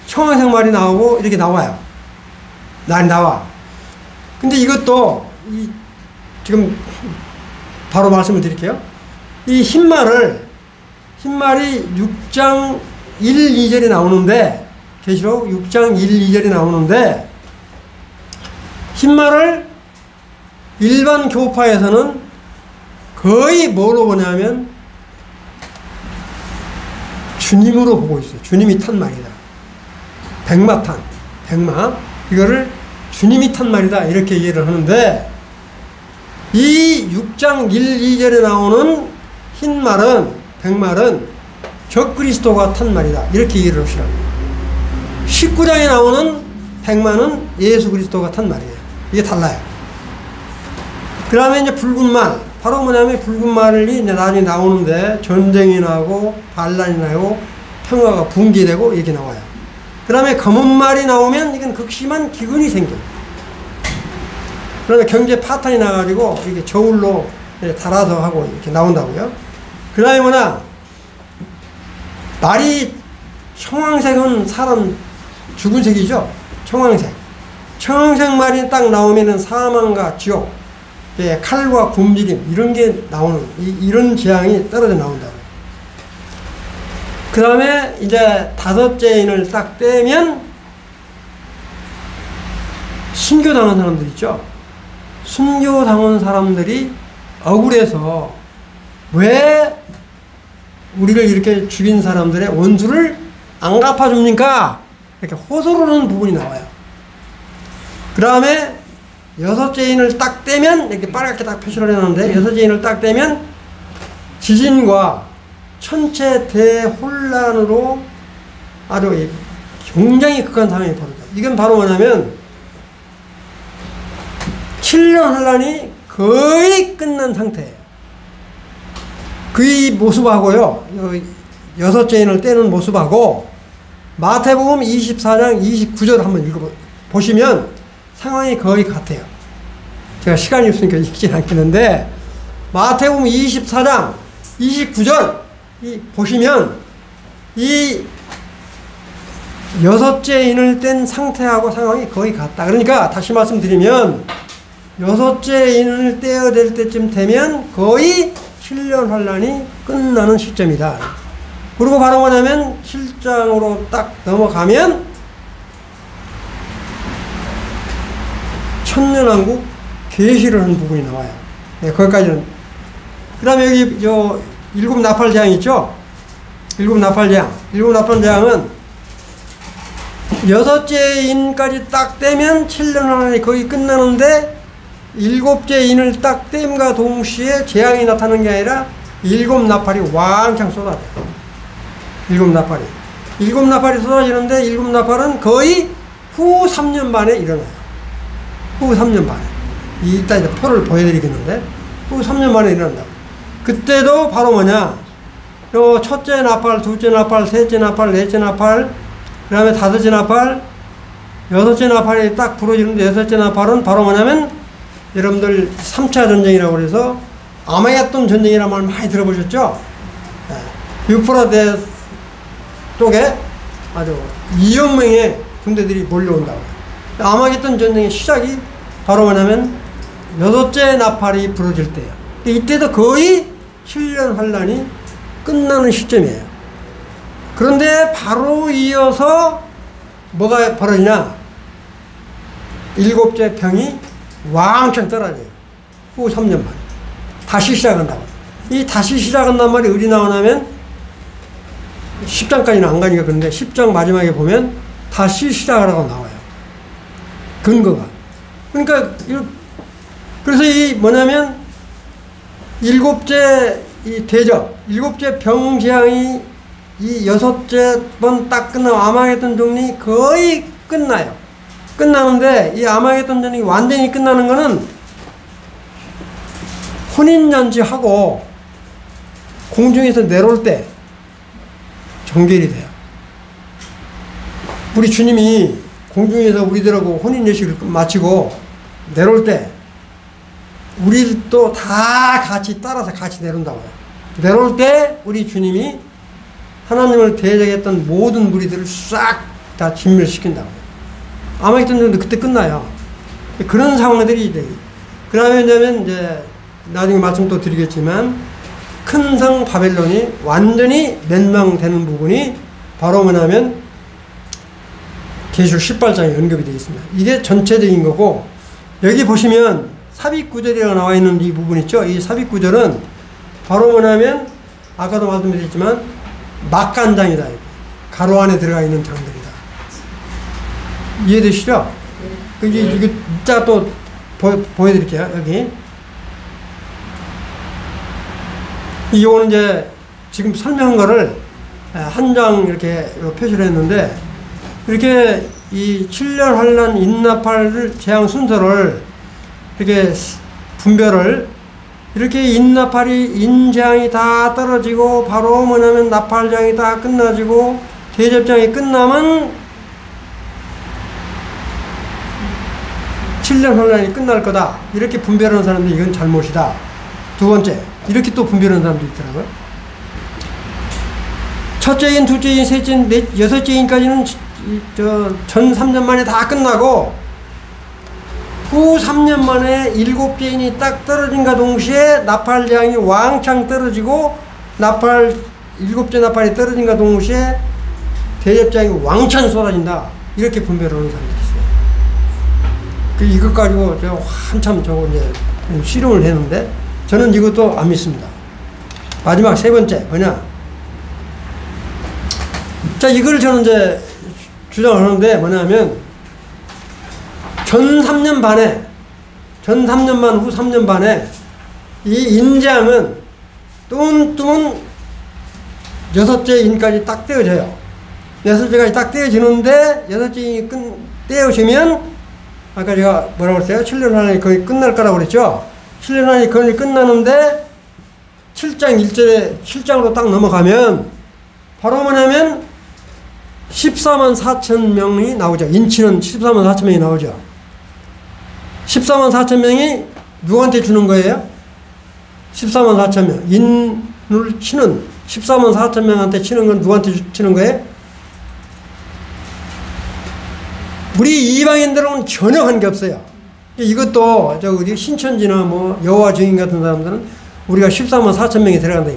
Speaker 1: 청황색 말이 나오고, 이렇게 나와요. 날이 나와. 근데 이것도 지금 바로 말씀을 드릴게요. 이 흰 말이 6장 1, 2절이 나오는데, 계시록 6장 1, 2절이 나오는데, 흰 말을 일반 교파에서는 거의 뭐로 보냐면 주님으로 보고 있어요. 주님이 탄 말이다. 백마. 이거를 주님이 탄 말이다. 이렇게 이해를 하는데, 이 6장 1, 2절에 나오는 흰 말은, 백말은 적그리스도가 탄 말이다. 이렇게 이해를 하시라고. 19장에 나오는 백만은 예수 그리스도가 탄 말이에요. 이게 달라요. 그 다음에 이제 붉은 말. 바로 뭐냐면 붉은 말이 이제 나중에 나오는데 전쟁이 나고 반란이 나고 평화가 붕괴되고 이렇게 나와요. 그 다음에 검은 말이 나오면 이건 극심한 기근이 생겨요. 그러면 경제 파탄이 나가지고 이렇게 저울로 달아서 하고 이렇게 나온다고요. 그 다음에 뭐냐, 말이 청황색은 사람 죽은 색이죠. 청황색 말이 딱 나오면은 사망과 지옥, 칼과 굶주림 이런 게 나오는, 이런 재앙이 떨어져 나온다고요. 그 다음에 이제 다섯째 인을 딱 떼면 순교당한 사람들 있죠. 순교당한 사람들이 억울해서 왜 우리를 이렇게 죽인 사람들의 원수를 안 갚아줍니까? 이렇게 호소를 하는 부분이 나와요. 그 다음에 여섯째 인을 딱 떼면, 이렇게 빨갛게 딱 표시를 해놨는데, 여섯째 인을 딱 떼면 지진과 천체 대혼란으로 아주 굉장히 극한 상황이 벌어져요. 이건 바로 뭐냐면 7년 혼란이 거의 끝난 상태예요. 그 모습하고요, 여섯째 인을 떼는 모습하고 마태복음 24장 29절 한번 읽어보시면 상황이 거의 같아요. 제가 시간이 없으니까 읽진 않겠는데, 마태복음 24장 29절 보시면 이 여섯째 인을 뗀 상태하고 상황이 거의 같다. 그러니까 다시 말씀드리면 여섯째 인을 떼어야 될 때쯤 되면 거의 7년 환란이 끝나는 시점이다. 그리고 바로 뭐냐면 7장으로 딱 넘어가면 천년왕국 계시를 하는 부분이 나와요. 네, 거기까지는. 그 다음에 여기 일곱 나팔재앙 있죠? 일곱 나팔재앙은 여섯째 인까지 딱 떼면 7년 환란이 거의 끝나는데, 일곱째 인을 딱 땜과 동시에 재앙이 나타나는 게 아니라 일곱 나팔이 왕창 쏟아져요. 일곱 나팔이 쏟아지는데, 일곱 나팔은 거의 후 3년 만에 일어나요. 후 3년 만에. 이따 이제 표를 보여드리겠는데, 후 3년 만에 일어난다고. 그때도 바로 뭐냐, 요 첫째 나팔, 둘째 나팔, 셋째 나팔, 넷째 나팔, 그 다음에 다섯째 나팔, 여섯째 나팔이 딱 부러지는데, 여섯째 나팔은 바로 뭐냐면, 여러분들 3차 전쟁이라고 그래서 아마겟돈 전쟁이라는 말 많이 들어보셨죠? 유프라데스 쪽에 아주 2억 명의 군대들이 몰려온다고. 아마겟돈 전쟁의 시작이 바로 뭐냐면 여섯째 나팔이 부러질 때예요. 이때도 거의 7년 환란이 끝나는 시점이에요. 그런데 바로 이어서 뭐가 벌어지냐? 일곱째 병이 왕창 떨어져요. 후 3년 만에. 다시 시작한다고. 이 다시 시작한단 말이 어디 나오냐면 10장까지는 안 가니까 그런데 10장 마지막에 보면 다시 시작하라고 나와요. 근거가. 그러니까 그래서 이 뭐냐면 일곱째 이 대적, 일곱째 병재앙이 이 여섯째 번 딱 끝나고 아마겟돈 전쟁이 거의 끝나요. 끝나는데 이 아마겟돈 전쟁이 완전히 끝나는 거는 혼인잔치하고 공중에서 내려올 때 정결이 돼요. 우리 주님이 공중에서 우리들하고 혼인예식을 마치고 내려올 때 우리도 다 같이 따라서 같이 내려온다고요. 내려올 때 우리 주님이 하나님을 대적했던 모든 무리들을 싹 다 진멸시킨다고요. 아마겟돈도 그때 끝나요. 그런 상황들이 돼요. 그 다음에 이제 나중에 말씀 또 드리겠지만 큰 성 바벨론이 완전히 멸망되는 부분이 바로 뭐냐면 계시록 18장에 언급이 되어 있습니다. 이게 전체적인 거고, 여기 보시면 삽입구절이라고 나와 있는 이 부분 있죠. 이 삽입구절은 바로 뭐냐면 아까도 말씀드렸지만 막간장이다. 가로 안에 들어가 있는 장들이다. 이해되시죠? 이거 이따 또 보여드릴게요. 여기 이거는 이제 지금 설명한 거를 한 장 이렇게 표시를 했는데, 이렇게 이 7년 환란 인나팔을 재앙 순서를 이렇게 분별을, 이렇게 인나팔이 인재앙이 다 떨어지고 바로 뭐냐면 나팔장이 다 끝나지고 대접장이 끝나면 7년 환란이 끝날 거다, 이렇게 분별하는 사람들이 이건 잘못이다. 두 번째, 이렇게 또 분별하는 사람도 있더라고요. 첫째 인, 둘째 인, 셋째 인, 여섯째 인까지는 전 3년 만에 다 끝나고 후 3년 만에 7째 인이 딱 떨어진과 동시에 나팔장이 왕창 떨어지고 7째 나팔이 떨어진과 동시에 대접장이 왕창 쏟아진다, 이렇게 분별하는 사람들이 있어요. 이것 가지고 제가 한참 저거 이제 실험을 했는데 저는 이것도 안 믿습니다. 마지막 세 번째 뭐냐? 자, 이걸 저는 이제 주장을 하는데 뭐냐면 전 3년 반, 후 3년 반에 이 인재앙은 뚠뚠 여섯째 인까지 딱 떼어져요. 여섯째까지 딱 떼어지는데 여섯째 인이 떼어지면 아까 제가 뭐라고 그랬어요? 7년 환란이 거의 끝날 거라고 그랬죠? 7년 환란이 거의 끝나는데 7장 1절에 7장으로 딱 넘어가면 바로 뭐냐면 14만 4천 명이 나오죠. 인치는 14만 4천 명이 나오죠. 14만 4천 명이 누구한테 주는 거예요? 14만 4천 명. 인을 치는 14만 4천 명한테 치는 건 누구한테 치는 거예요? 우리 이방인들은 전혀 관계없어요. 이것도 우리 신천지나 뭐 여호와 증인 같은 사람들은 우리가 14만 4천 명이 들어간다.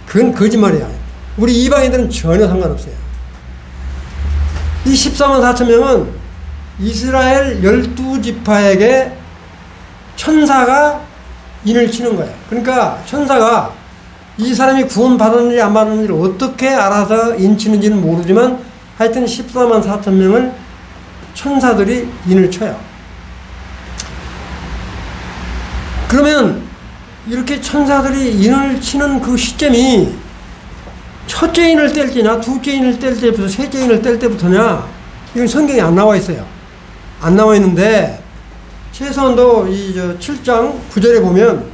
Speaker 1: 그건 거짓말이야. 우리 이방인들은 전혀 상관없어요. 이 14만 4천 명은 이스라엘 12지파에게 천사가 인을 치는 거예요. 그러니까 천사가 이 사람이 구원받았는지 안 받았는지 어떻게 알아서 인 치는지는 모르지만 하여튼 14만 4천 명을 천사들이 인을 쳐요. 그러면 이렇게 천사들이 인을 치는 그 시점이 첫째 인을 뗄 때냐, 둘째 인을 뗄 때부터, 셋째 인을 뗄 때부터냐, 이건 성경에 안 나와 있어요. 안 나와 있는데, 최소한도 이 7장 9절에 보면,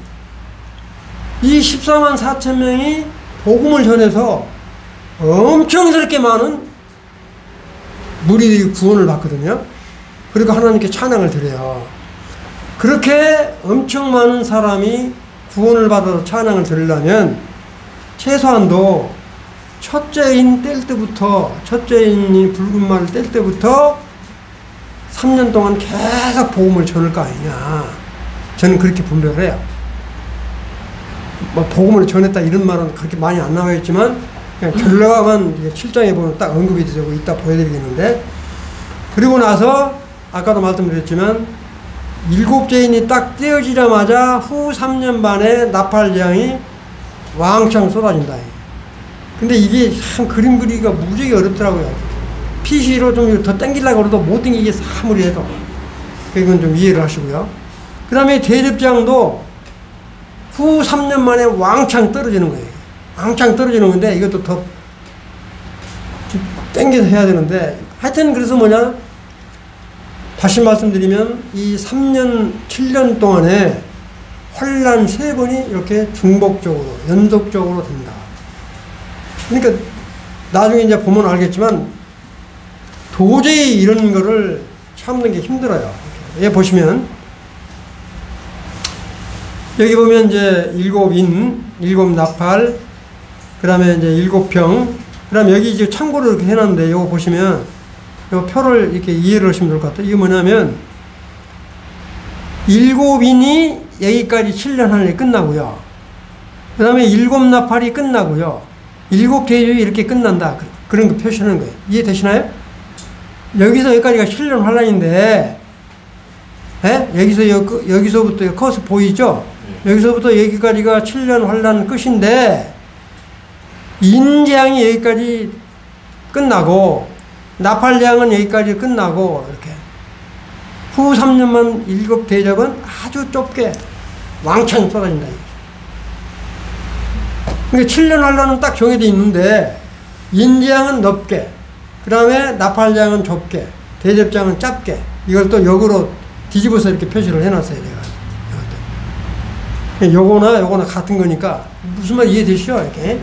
Speaker 1: 이 14만 4천 명이 복음을 전해서 엄청스럽게 많은 무리들이 구원을 받거든요. 그리고 하나님께 찬양을 드려요. 그렇게 엄청 많은 사람이 구원을 받아서 찬양을 드리려면 최소한도 첫째 인 뗄 때부터, 첫째 인이 붉은 말을 뗄 때부터 3년 동안 계속 복음을 전할 거 아니냐. 저는 그렇게 분별해요. 뭐 복음을 전했다 이런 말은 그렇게 많이 안 나와 있지만 그냥 결과만 7장에 보면 딱 언급이 되고 이따 보여드리겠는데, 그리고 나서 아까도 말씀드렸지만 7째 인이 딱 떼어지자마자 후 3년 반에 나팔장이 왕창 쏟아진다. 근데 이게 참 그림 그리기가 무지하게 어렵더라고요. PC로 좀 더 당기려고 해도 못 당기게 아무리 해도. 이건 좀 이해를 하시고요. 그 다음에 대접장도 후 3년 만에 왕창 떨어지는 거예요. 왕창 떨어지는 건데 이것도 더 당겨서 해야 되는데, 하여튼 그래서 뭐냐, 다시 말씀드리면 이 3년 7년 동안에 환란 3번이 이렇게 중복적으로 연속적으로 된다. 그러니까 나중에 이제 보면 알겠지만 도저히 이런 거를 참는 게 힘들어요. 예, 보시면 여기 보면 이제 7인, 7나팔, 그 다음에 이제 7병, 그 다음에 여기 이제 참고로 이렇게 해놨는데, 이거 보시면, 이 표를 이렇게 이해를 하시면 될 것 같아요. 이게 뭐냐면, 7인이 여기까지 7년 할래 끝나고요. 그 다음에 7나팔이 끝나고요. 7대접이 이렇게 끝난다. 그런 거 표시하는 거예요. 이해되시나요? 여기서 여기까지가 7년 환란인데, 여기서부터 커서 보이죠? 여기서부터 여기까지가 7년 환란 끝인데, 인재앙이 여기까지 끝나고, 나팔재앙은 여기까지 끝나고, 이렇게. 후 3년만 7대접은 아주 좁게 왕창 쏟아진다. 그러니까 7년 환란은 딱 정해져 있는데, 인재앙은 넓게, 그 다음에 나팔재앙은 좁게, 대접재앙은 짧게, 이걸 또 역으로 뒤집어서 이렇게 표시를 해놨어요, 내가. 요거나 같은 거니까, 무슨 말 이해되시죠? 이렇게.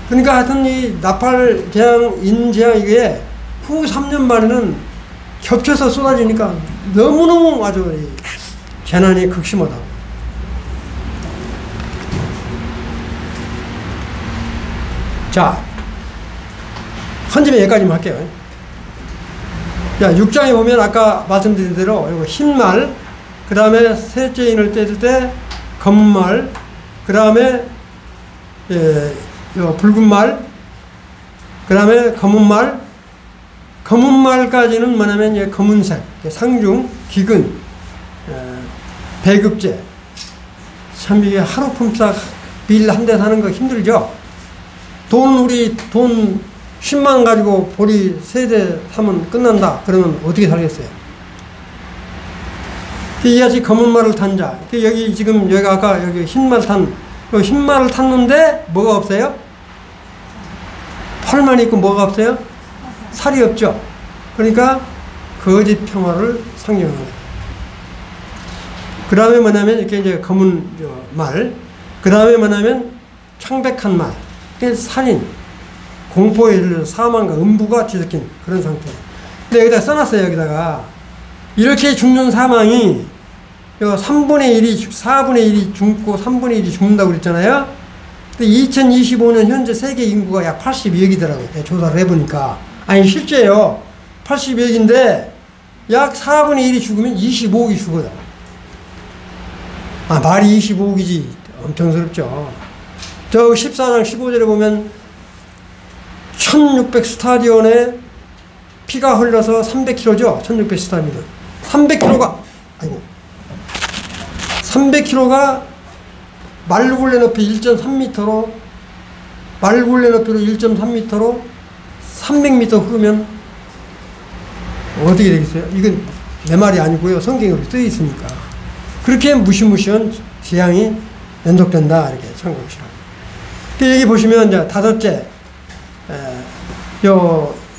Speaker 1: 그러니까 하여튼 이 나팔재앙, 인재앙 이게 후 3년 만에는 겹쳐서 쏟아지니까 너무너무 아주 재난이 극심하다고. 자, 헌집에 여기까지만 할게요. 자, 6장에 보면 아까 말씀드린 대로 이거 흰말, 그 다음에 셋째 인을 떼을 때 검은말, 그 다음에 붉은 말, 그 다음에 검은말, 검은말까지는 뭐냐면 검은색, 상중, 기근, 배급제. 참 이게 하루 품삯 빌 한 대 사는 거 힘들죠? 우리 돈 10만 가지고 보리 3대 사면 끝난다. 그러면 어떻게 살겠어요? 이 아직 검은 말을 탄 자. 여기 지금 여기 아까 여기 흰말 흰말을 탔는데 뭐가 없어요? 팔만 있고 뭐가 없어요? 살이 없죠. 그러니까 거짓 평화를 상징하는 거예요. 그 다음에 뭐냐면 이렇게 이제 검은 말, 그 다음에 뭐냐면 창백한 말, 살인, 공포에 이르러 사망과 음부가 뒤섞인 그런 상태. 근데 여기다 써놨어요. 여기다가 이렇게 죽는 사망이 3분의 1이 4분의 1이 죽고 3분의 1이 죽는다고 그랬잖아요. 근데 2025년 현재 세계 인구가 약 82억이더라고요. 조사를 해보니까. 아니 실제요. 82억인데 약 4분의 1이 죽으면 25억이 죽어요. 말이 25억이지. 엄청스럽죠. 저 14장 15절에 보면 1600 스타디온에 피가 흘러서 300km죠. 1600 스타디온. 300km가 말굴레 높이 1.3m로 말굴레 높이로 1.3m로 300m 흐르면 어떻게 되겠어요? 이건 내 말이 아니고요. 성경으로 쓰여 있으니까. 그렇게 무시무시한 재앙이 연속된다. 이렇게 참고하시라고. 여기 보시면 이제 다섯째,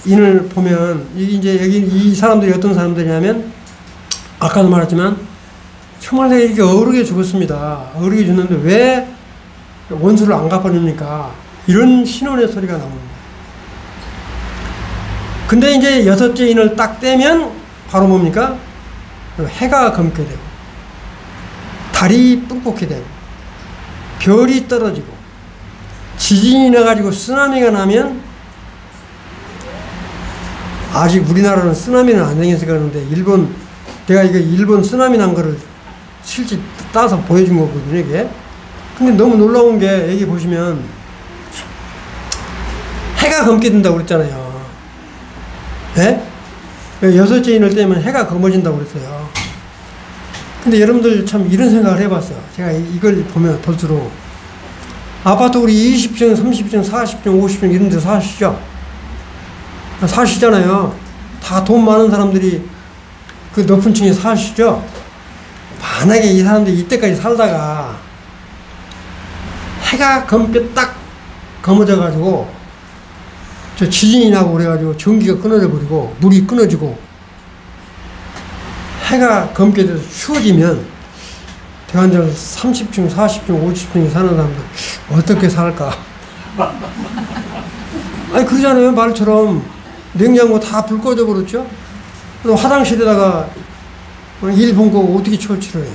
Speaker 1: 인을 보면, 이제 여기 이 사람들이 어떤 사람들이냐면, 아까도 말했지만, 정말 이렇게 어르게 죽었습니다. 어르게 죽는데 왜 원수를 안 갚아줍니까? 이런 신원의 소리가 나오는 거예요. 근데 이제 여섯째 인을 딱 떼면, 바로 뭡니까? 해가 검게 되고, 달이 뿔뽑게 되고, 별이 떨어지고, 지진이 나가지고 쓰나미가 나면, 아직 우리나라는 쓰나미는 안 생겨서 그러는데, 내가 이거 일본 쓰나미 난 거를 실제 따서 보여준 거거든요, 이게. 근데 너무 놀라운 게, 여기 보시면, 해가 검게 된다고 그랬잖아요. 예? 여섯째 인을 떼면 해가 검어진다고 그랬어요. 근데 여러분들 참 이런 생각을 해봤어요. 제가 이걸 보면 볼수록. 아파트 우리 20층, 30층, 40층, 50층 이런 데 사시잖아요. 다 돈 많은 사람들이 그 높은 층에 사시죠. 만약에 이 사람들이 이때까지 살다가 해가 검게 딱 검어져가지고 저 지진이 나고 그래가지고 전기가 끊어져 버리고 물이 끊어지고 해가 검게 돼서 추워지면 대관절 30층, 40층, 50층에 사는 사람들 어떻게 살까? 아니 그러잖아요. 말처럼 냉장고 다 불 꺼져 버렸죠. 그럼 화장실에다가 일 본 거 어떻게 처치를 해요?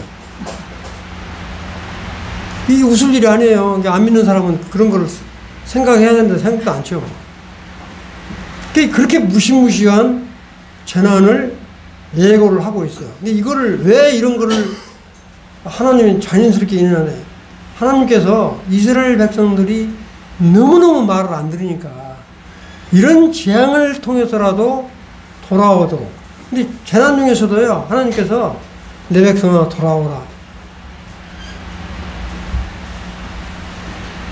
Speaker 1: 이게 웃을 일이 아니에요. 안 믿는 사람은 그런 걸 생각해야 되는데 생각도 안 쳐. 그렇게 무시무시한 재난을 예고를 하고 있어요. 근데 이거를 왜 이런 거를 하나님이 잔인스럽게 인하네. 하나님께서 이스라엘 백성들이 너무너무 말을 안 들으니까 이런 재앙을 통해서라도 돌아오도록. 근데 재난 중에서도요, 하나님께서 내 백성아 돌아오라.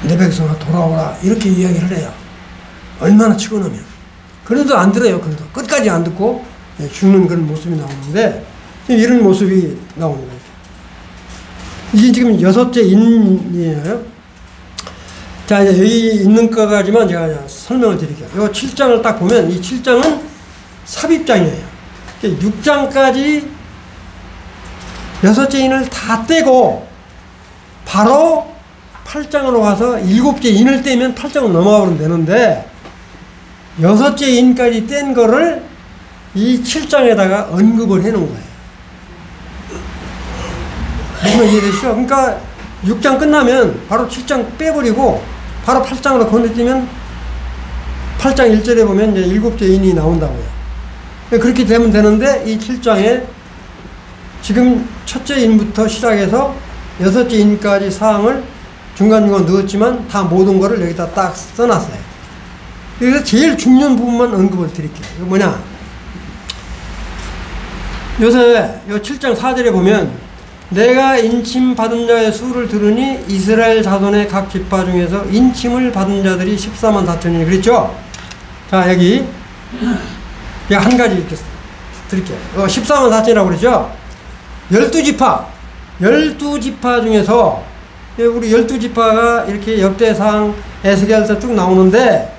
Speaker 1: 내 백성아 돌아오라. 이렇게 이야기를 해요. 얼마나 치고나면. 그래도 안 들어요. 그래도 끝까지 안 듣고 죽는 그런 모습이 나오는데, 이런 모습이 나옵니다. 이게 지금 6째 인이에요. 자, 이제 여기 있는 거까지만 제가 그냥 설명을 드릴게요. 이 7장을 딱 보면, 이 7장은 삽입장이에요. 6장까지 6째 인을 다 떼고, 바로 8장으로 와서 7째 인을 떼면 8장으로 넘어가면 되는데, 6째 인까지 뗀 거를 이 7장에다가 언급을 해 놓은 거예요. 무슨 이해되시죠? 그러니까 6장 끝나면 바로 7장 빼버리고 바로 8장으로 건너뛰면 8장 1절에 보면 이제 7째 인이 나온다고요. 그렇게 되면 되는데 이 7장에 지금 첫째 인부터 시작해서 6째 인까지 사항을 중간중간 넣었지만 다 모든 거를 여기다 딱 써놨어요. 그래서 제일 중요한 부분만 언급을 드릴게요. 이거 뭐냐? 요새 요 7장 4절에 보면 내가 인침 받은 자의 수를 들으니 이스라엘 자손의 각 지파 중에서 인침을 받은 자들이 14만 4천이니 그랬죠? 자, 여기 한 가지 이렇게 드릴게요. 14만 4천이라고 그랬죠? 12지파 12지파 중에서 우리 12지파가 이렇게 역대상 에스겔서 쭉 나오는데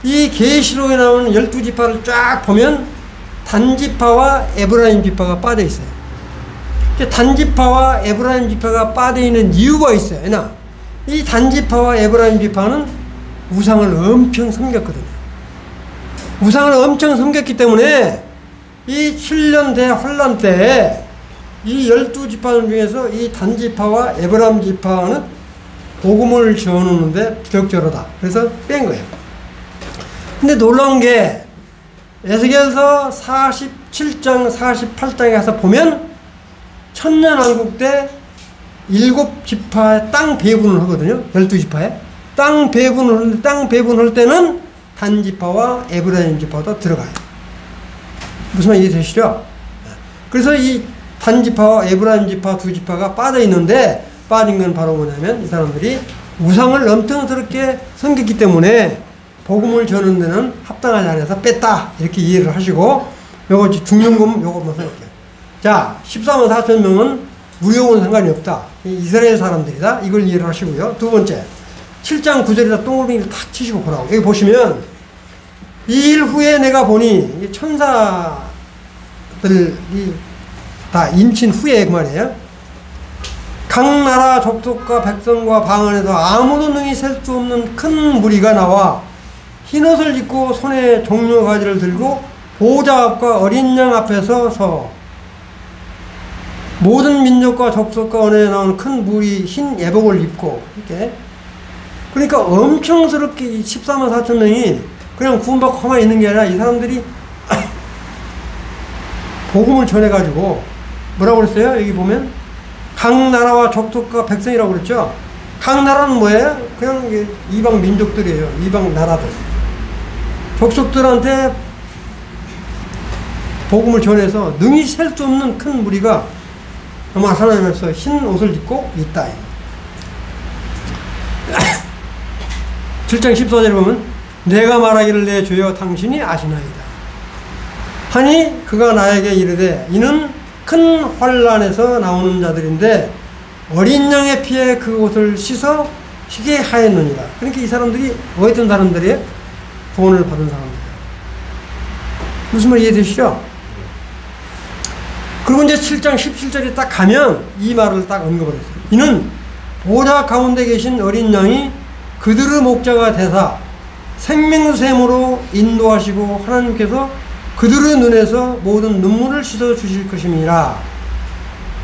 Speaker 1: 이 계시록에 나오는 12지파를 쫙 보면 단지파와 에브라임 지파가 빠져 있어요. 단지파와 에브라임 지파가 빠져 있는 이유가 있어요. 왜냐? 이 단지파와 에브라임 지파는 우상을 엄청 섬겼거든요. 우상을 엄청 섬겼기 때문에 이 7년 대환란 때 이 12지파 중에서 이 단지파와 에브라임 지파는 복음을 전하는데 부적절하다. 그래서 뺀 거예요. 근데 놀라운 게 에스겔서 47장 48장에 가서 보면 천년왕국 때 7지파에 땅 배분을 하거든요. 12지파에 땅 배분을 하는데 땅 배분할 때는 단지파와 에브라임 지파도 들어가요. 무슨 말 이해되시죠? 그래서 이 단지파와 에브라임 지파 두 지파가 빠져 있는데 빠진 건 바로 뭐냐면 이 사람들이 우상을 엄청스럽게 섬겼기 때문에 복음을 전하는 데는 합당하지 않아서 뺐다. 이렇게 이해를 하시고, 요거 중요한 건 요것만 생각해요. 자, 14만 4천 명은 우리하고는 상관이 없다. 이스라엘 사람들이다. 이걸 이해를 하시고요. 두 번째, 7장 9절에다 동그라미를 탁 치시고 보라고. 여기 보시면, 이 일 후에 내가 보니, 천사들이 다 인친 후에 그 말이에요. 각 나라 족속과 백성과 방 안에서 아무도 능히 셀 수 없는 큰 무리가 나와 흰옷을 입고 손에 종려 가지를 들고 보좌 앞과 어린 양 앞에 서서 모든 민족과 족속과 언어에 나온 큰 무리 흰 예복을 입고 이렇게 그러니까 엄청스럽게 14만 4천 명이 그냥 구원받고 가만히 있는 게 아니라 이 사람들이 복음을 전해가지고 뭐라고 그랬어요? 여기 보면 각 나라와 족속과 백성이라고 그랬죠? 각 나라는 뭐예요? 그냥 이방 민족들이에요. 이방 나라들. 족속들한테 복음을 전해서 능히 셀 수 없는 큰 무리가 아마 하나님 앞에서 흰 옷을 입고 있다. 7장 14절에 보면 내가 말하기를 내 주여 당신이 아시나이다 하니 그가 나에게 이르되 이는 큰 환란에서 나오는 자들인데 어린 양의 피에 그 옷을 씻어 희게 하였느니라. 그러니까 이 사람들이 어떤 사람들이에요? 구원을 받은 사람들이에요. 무슨 말 이해되시죠? 그리고 이제 7장 17절에 딱 가면 이 말을 딱 언급을 했어요. 이는 보좌 가운데 계신 어린 양이 그들의 목자가 되사 생명샘으로 인도하시고 하나님께서 그들의 눈에서 모든 눈물을 씻어 주실 것임이라.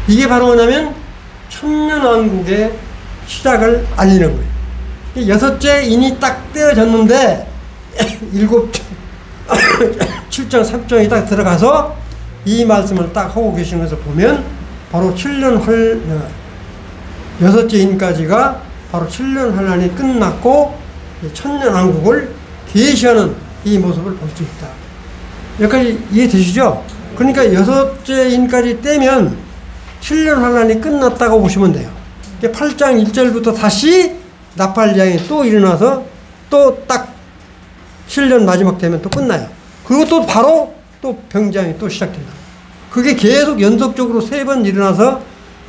Speaker 1: 이게 바로 뭐냐면 천년왕국의 시작을 알리는 거예요. 여섯째 인이 딱 떼어졌는데 일곱 7장 3장이 딱 들어가서 이 말씀을 딱 하고 계시는 것을 보면 바로 7년 여섯째 인까지가 바로 7년 환란이 끝났고 천년왕국을 계시하는 이 모습을 볼 수 있다. 여기까지 이해되시죠? 그러니까 여섯째 인까지 떼면 7년 환란이 끝났다고 보시면 돼요. 8장 1절부터 다시 나팔장이 또 일어나서 또 딱 7년 마지막 되면 또 끝나요. 그리고 또 바로 또 병장이 또 시작된다. 그게 계속 연속적으로 3번 일어나서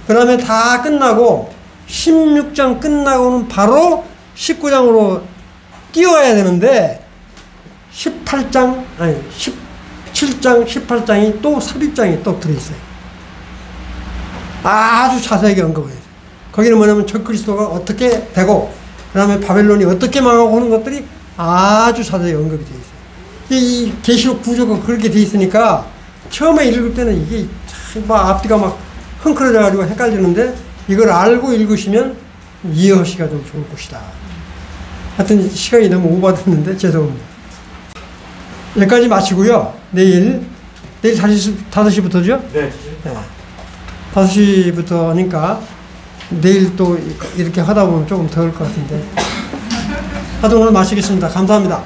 Speaker 1: 그 다음에 다 끝나고 16장 끝나고는 바로 19장으로 뛰어야 되는데 17장, 18장이 또 삽입장이 또 들어있어요. 아주 자세하게 언급을 해요. 거기는 뭐냐면 적그리스도가 어떻게 되고 그 다음에 바벨론이 어떻게 망하고 하는 것들이 아주 자세히 언급이 되어 있어요. 이 계시록 구조가 그렇게 되어 있으니까 처음에 읽을 때는 이게 막 앞뒤가 막 흥크러져 가지고 헷갈리는데 이걸 알고 읽으시면 이해하시기가 좀 좋을 것이다. 하여튼 시간이 너무 오버됐는데 죄송합니다. 여기까지 마치고요. 내일 5시부터죠?
Speaker 2: 네.
Speaker 1: 5시부터 하니까 내일 또 이렇게 하다 보면 조금 더울 것 같은데 하여튼 오늘 마치겠습니다. 감사합니다.